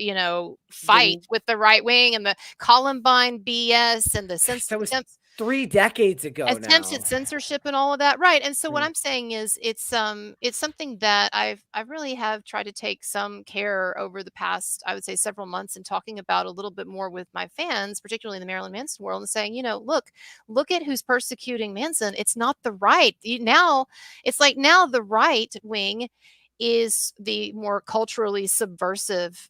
Speaker 4: fight with the right wing and the Columbine BS and the
Speaker 5: That was 3 decades ago
Speaker 4: attempts
Speaker 5: now.
Speaker 4: at censorship and all of that, right? And so what I'm saying is it's something that I really have tried to take some care over the past, I would say, several months, and talking about a little bit more with my fans, particularly in the Marilyn Manson world, and saying, look at who's persecuting Manson. It's not the right. Now it's like now the right wing is the more culturally subversive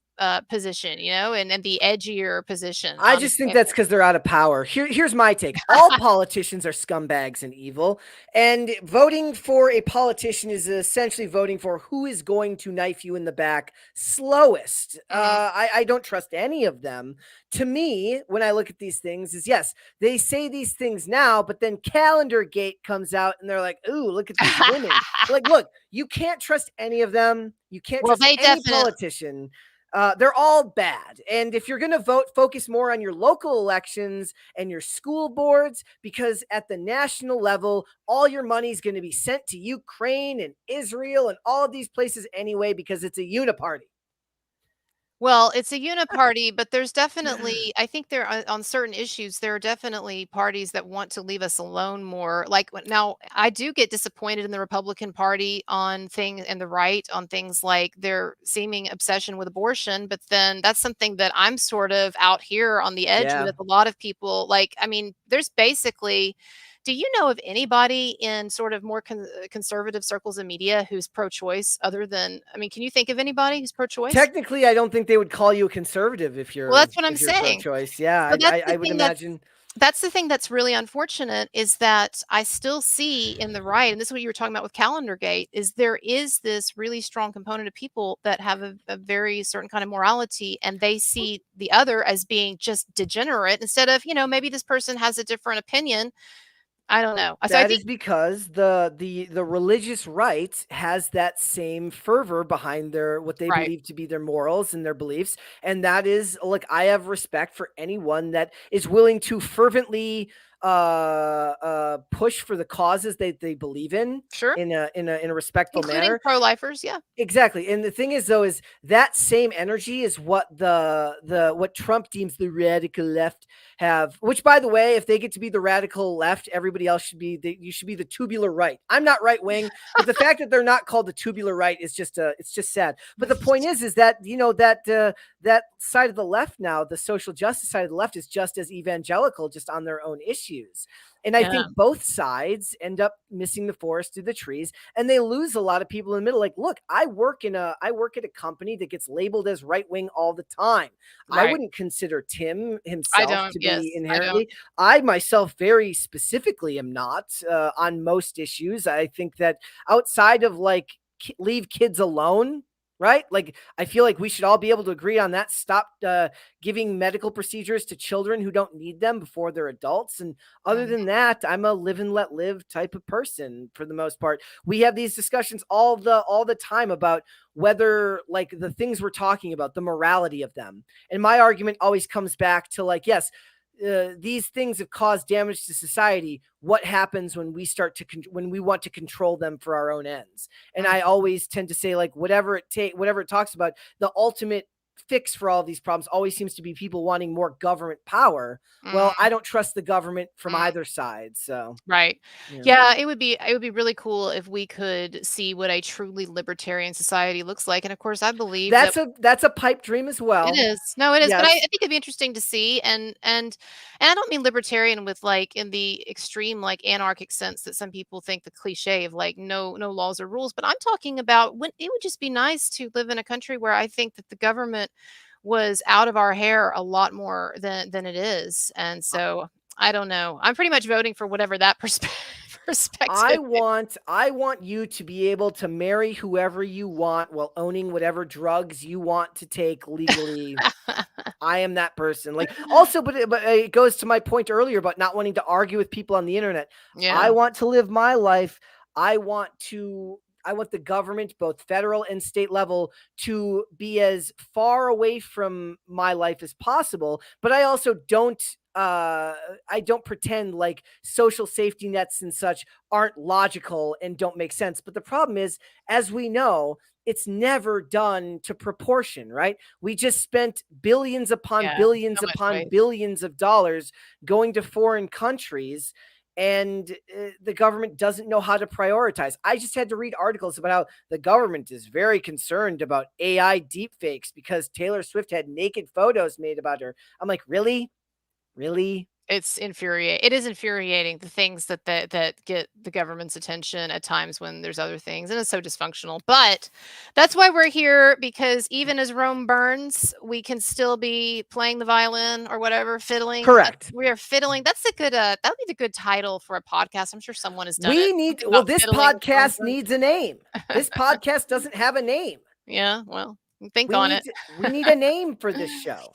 Speaker 4: position, and the edgier position.
Speaker 5: I just think that's because they're out of power. Here's my take. All politicians are scumbags and evil, and voting for a politician is essentially voting for who is going to knife you in the back slowest. I don't trust any of them. To me, when I look at these things, is yes, they say these things now, but then Calendar Gate comes out and they're like, ooh, look at these women. Like, look, you can't trust any of them. You can't trust any politician. They're all bad. And if you're going to vote, focus more on your local elections and your school boards, because at the national level, all your money is going to be sent to Ukraine and Israel and all of these places anyway, because it's a uniparty.
Speaker 4: Well, it's a uniparty, but there's definitely, I think on certain issues, there are definitely parties that want to leave us alone more. Like now, I do get disappointed in the Republican Party on things, and the right on things like their seeming obsession with abortion. But then that's something that I'm sort of out here on the edge with a lot of people. Like, I mean, there's basically, do you know of anybody in sort of more conservative circles of media who's pro-choice other than, I mean, can you think of anybody who's pro-choice?
Speaker 5: Technically, I don't think they would call you a conservative if you're,
Speaker 4: well, that's what I'm saying.
Speaker 5: Pro-choice. Yeah,
Speaker 4: so
Speaker 5: I would imagine.
Speaker 4: That's the thing that's really unfortunate, is that I still see in the right, and this is what you were talking about with Calendar Gate, is there is this really strong component of people that have a very certain kind of morality, and they see the other as being just degenerate instead of, maybe this person has a different opinion. I don't know.
Speaker 5: That is because the religious right has that same fervor behind what they believe to be their morals and their beliefs. And that is, like, I have respect for anyone that is willing to fervently push for the causes they believe in,
Speaker 4: sure,
Speaker 5: in a respectful
Speaker 4: including
Speaker 5: manner.
Speaker 4: Pro-lifers, yeah,
Speaker 5: exactly. And the thing is, though, is that same energy is what what Trump deems the radical left have. Which, by the way, if they get to be the radical left, everybody else should be you should be the tubular right. I'm not right wing, but the fact that they're not called the tubular right is just it's just sad. But the point is that that side of the left now, the social justice side of the left, is just as evangelical, just on their own issues. And I think both sides end up missing the forest through the trees, and they lose a lot of people in the middle. Like, look, I work at a company that gets labeled as right wing all the time. Right. I wouldn't consider Tim himself to be inherently. I myself very specifically am not on most issues. I think that outside of like leave kids alone. Right? Like, I feel like we should all be able to agree on that. Stop giving medical procedures to children who don't need them before they're adults. And other than that, I'm a live and let live type of person for the most part. We have these discussions all the time about whether, like, the things we're talking about, the morality of them. And my argument always comes back to, like, yes, these things have caused damage to society. What happens when we start to when we want to control them for our own ends? And I always tend to say, like, whatever it talks about, the ultimate fix for all of these problems always seems to be people wanting more government power. Well, I don't trust the government from either side. So
Speaker 4: yeah, it would be really cool if we could see what a truly libertarian society looks like. And of course, I believe
Speaker 5: that's a pipe dream as well.
Speaker 4: It is. No, it is. Yes. But I think it'd be interesting to see. And I don't mean libertarian with, like, in the extreme, like, anarchic sense that some people think, the cliche of, like, no laws or rules. But I'm talking about when it would just be nice to live in a country where I think that the government was out of our hair a lot more than it is. And so I don't know. I'm pretty much voting for whatever that perspective.
Speaker 5: I want you to be able to marry whoever you want while owning whatever drugs you want to take legally. I am that person. Like, also, but it goes to my point earlier about not wanting to argue with people on the internet. Yeah. I want to live my life. I want to the government, both federal and state level, to be as far away from my life as possible. But I also don't pretend like social safety nets and such aren't logical and don't make sense. But the problem is, as we know, it's never done to proportion, right? We just spent billions upon billions upon billions of dollars going to foreign countries, and the government doesn't know how to prioritize. I just had to read articles about how the government is very concerned about AI deepfakes because Taylor Swift had naked photos made about her. I'm like, really? Really?
Speaker 4: It's infuriating. It is infuriating, the things that get the government's attention at times when there's other things, and it's so dysfunctional. But that's why we're here, because even as Rome burns, we can still be playing the violin or whatever, fiddling.
Speaker 5: Correct.
Speaker 4: We are fiddling. That's a good that would be the good title for a podcast. I'm sure someone has done
Speaker 5: it. This podcast needs a name. This podcast doesn't have a name.
Speaker 4: Yeah, well, think on it.
Speaker 5: We need a name for this show.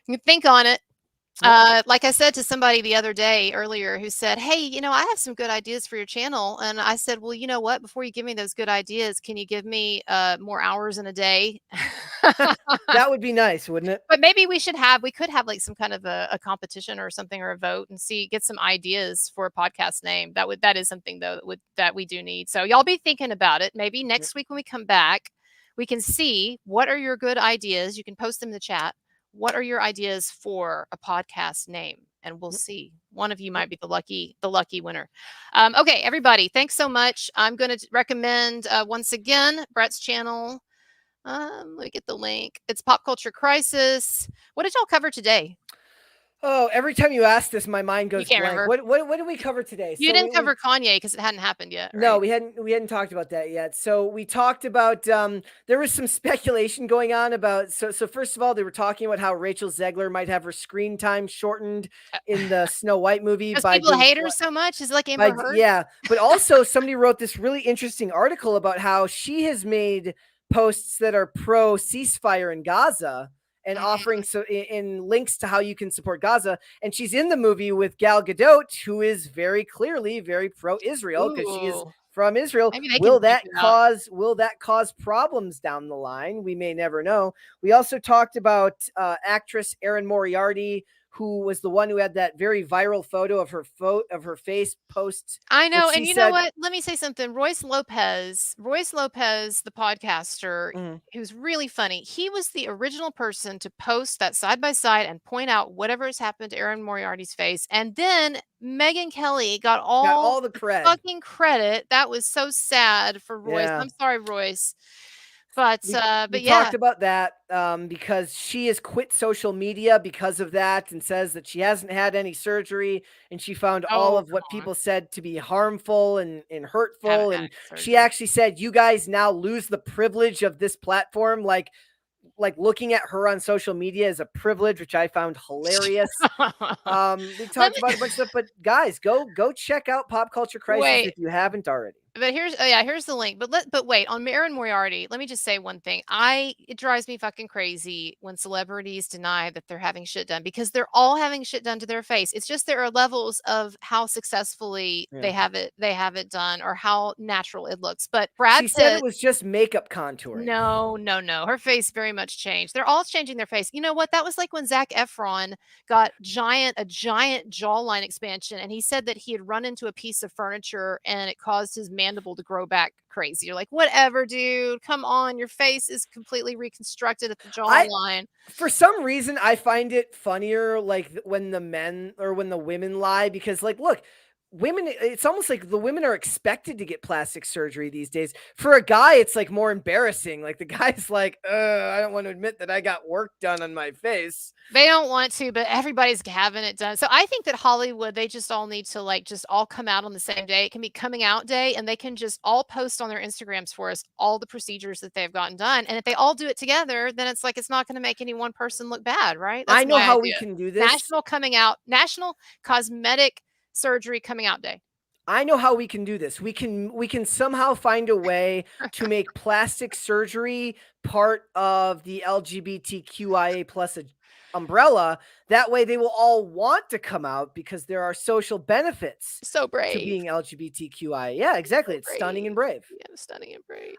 Speaker 4: You think on it. Like I said to somebody the other day earlier who said, hey, I have some good ideas for your channel. And I said, well, you know what? Before you give me those good ideas, can you give me more hours in a day?
Speaker 5: That would be nice, wouldn't it?
Speaker 4: But maybe we could have like some kind of a competition or something, or a vote, and get some ideas for a podcast name. That is something though that we do need. So y'all be thinking about it. Maybe next week when we come back, we can see what are your good ideas. You can post them in the chat. What are your ideas for a podcast name? And we'll see. One of you might be the lucky winner. Okay, everybody, thanks so much. I'm going to recommend once again Brett's channel. Let me get the link. It's Pop Culture Crisis. What did y'all cover today?
Speaker 5: Oh, every time you ask this, my mind goes blank.
Speaker 4: Remember.
Speaker 5: What did we cover today?
Speaker 4: You didn't cover Kanye because it hadn't happened yet. Right?
Speaker 5: No, we hadn't talked about that yet. So we talked about there was some speculation going on about so first of all, they were talking about how Rachel Zegler might have her screen time shortened in the Snow White movie
Speaker 4: by people hate her so much. Is like Amber Heard.
Speaker 5: Yeah, but also somebody wrote this really interesting article about how she has made posts that are pro ceasefire in Gaza and offering in links to how you can support Gaza. And she's in the movie with Gal Gadot, who is very clearly very pro-Israel because she is from Israel. Will that cause problems down the line? We may never know. We also talked about actress Erin Moriarty, who was the one who had that very viral photo of her face post.
Speaker 4: I know, and you know what? Let me say something. Royce Lopez, the podcaster, who's really funny. He was the original person to post that side by side and point out whatever has happened to Erin Moriarty's face, and then Megyn Kelly got all the fucking credit. That was so sad for Royce. Yeah. I'm sorry, Royce. But we
Speaker 5: talked about that because she has quit social media because of that, and says that she hasn't had any surgery, and she found all of what people said to be harmful and hurtful. And she actually said, you guys now lose the privilege of this platform. Like looking at her on social media is a privilege, which I found hilarious. We talked about a bunch of stuff, but guys, go check out Pop Culture Crisis if you haven't already.
Speaker 4: But here's the link. But wait, on Erin Moriarty, let me just say one thing. It drives me fucking crazy when celebrities deny that they're having shit done, because they're all having shit done to their face. It's just there are levels of how successfully they have it done, or how natural it looks. But Brad
Speaker 5: said it was just makeup contouring.
Speaker 4: No. Her face very much changed. They're all changing their face. You know what? That was like when Zac Efron got a giant jawline expansion, and he said that he had run into a piece of furniture and it caused his mandible to grow back crazy. You're like, whatever, dude, come on, your face is completely reconstructed at the jawline.
Speaker 5: For some reason, I find it funnier like when the men or when the women lie, because like, look, women, it's almost like the women are expected to get plastic surgery these days. For a guy, it's like more embarrassing. Like the guy's like, I don't want to admit that I got work done on my face.
Speaker 4: They don't want to, but everybody's having it done. So I think that Hollywood, they just all need to just all come out on the same day. It can be coming out day, and they can just all post on their Instagrams for us all the procedures that they've gotten done. And if they all do it together, then it's like, it's not going to make any one person look bad, right?
Speaker 5: I know how we can do this.
Speaker 4: National Cosmetic Surgery Coming Out Day.
Speaker 5: I know how we can do this. We can somehow find a way to make plastic surgery part of the LGBTQIA plus umbrella. That way they will all want to come out because there are social benefits
Speaker 4: So
Speaker 5: to
Speaker 4: brave.
Speaker 5: being LGBTQIA. Yeah, exactly. It's stunning and brave.
Speaker 4: Yeah, stunning and brave.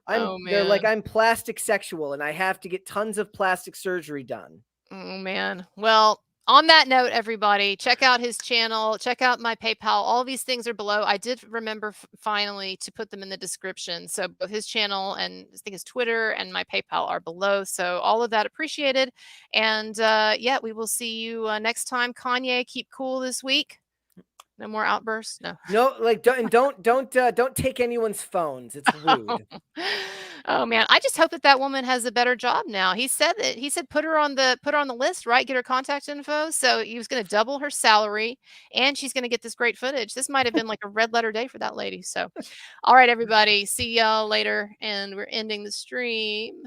Speaker 5: They're like, I'm plastic sexual and I have to get tons of plastic surgery done.
Speaker 4: Oh man. Well, on that note, everybody, check out his channel, check out my PayPal. All these things are below. I did remember finally to put them in the description. So both his channel and I think his Twitter and my PayPal are below. So all of that appreciated. And yeah, we will see you next time. Kanye, keep cool this week. No more outbursts. No.
Speaker 5: No, like don't take anyone's phones. It's rude.
Speaker 4: Oh man, I just hope that woman has a better job now. He said put her on the list, right? Get her contact info. So he was going to double her salary, and she's going to get this great footage. This might have been like a red letter day for that lady. So, all right, everybody, see y'all later, and we're ending the stream.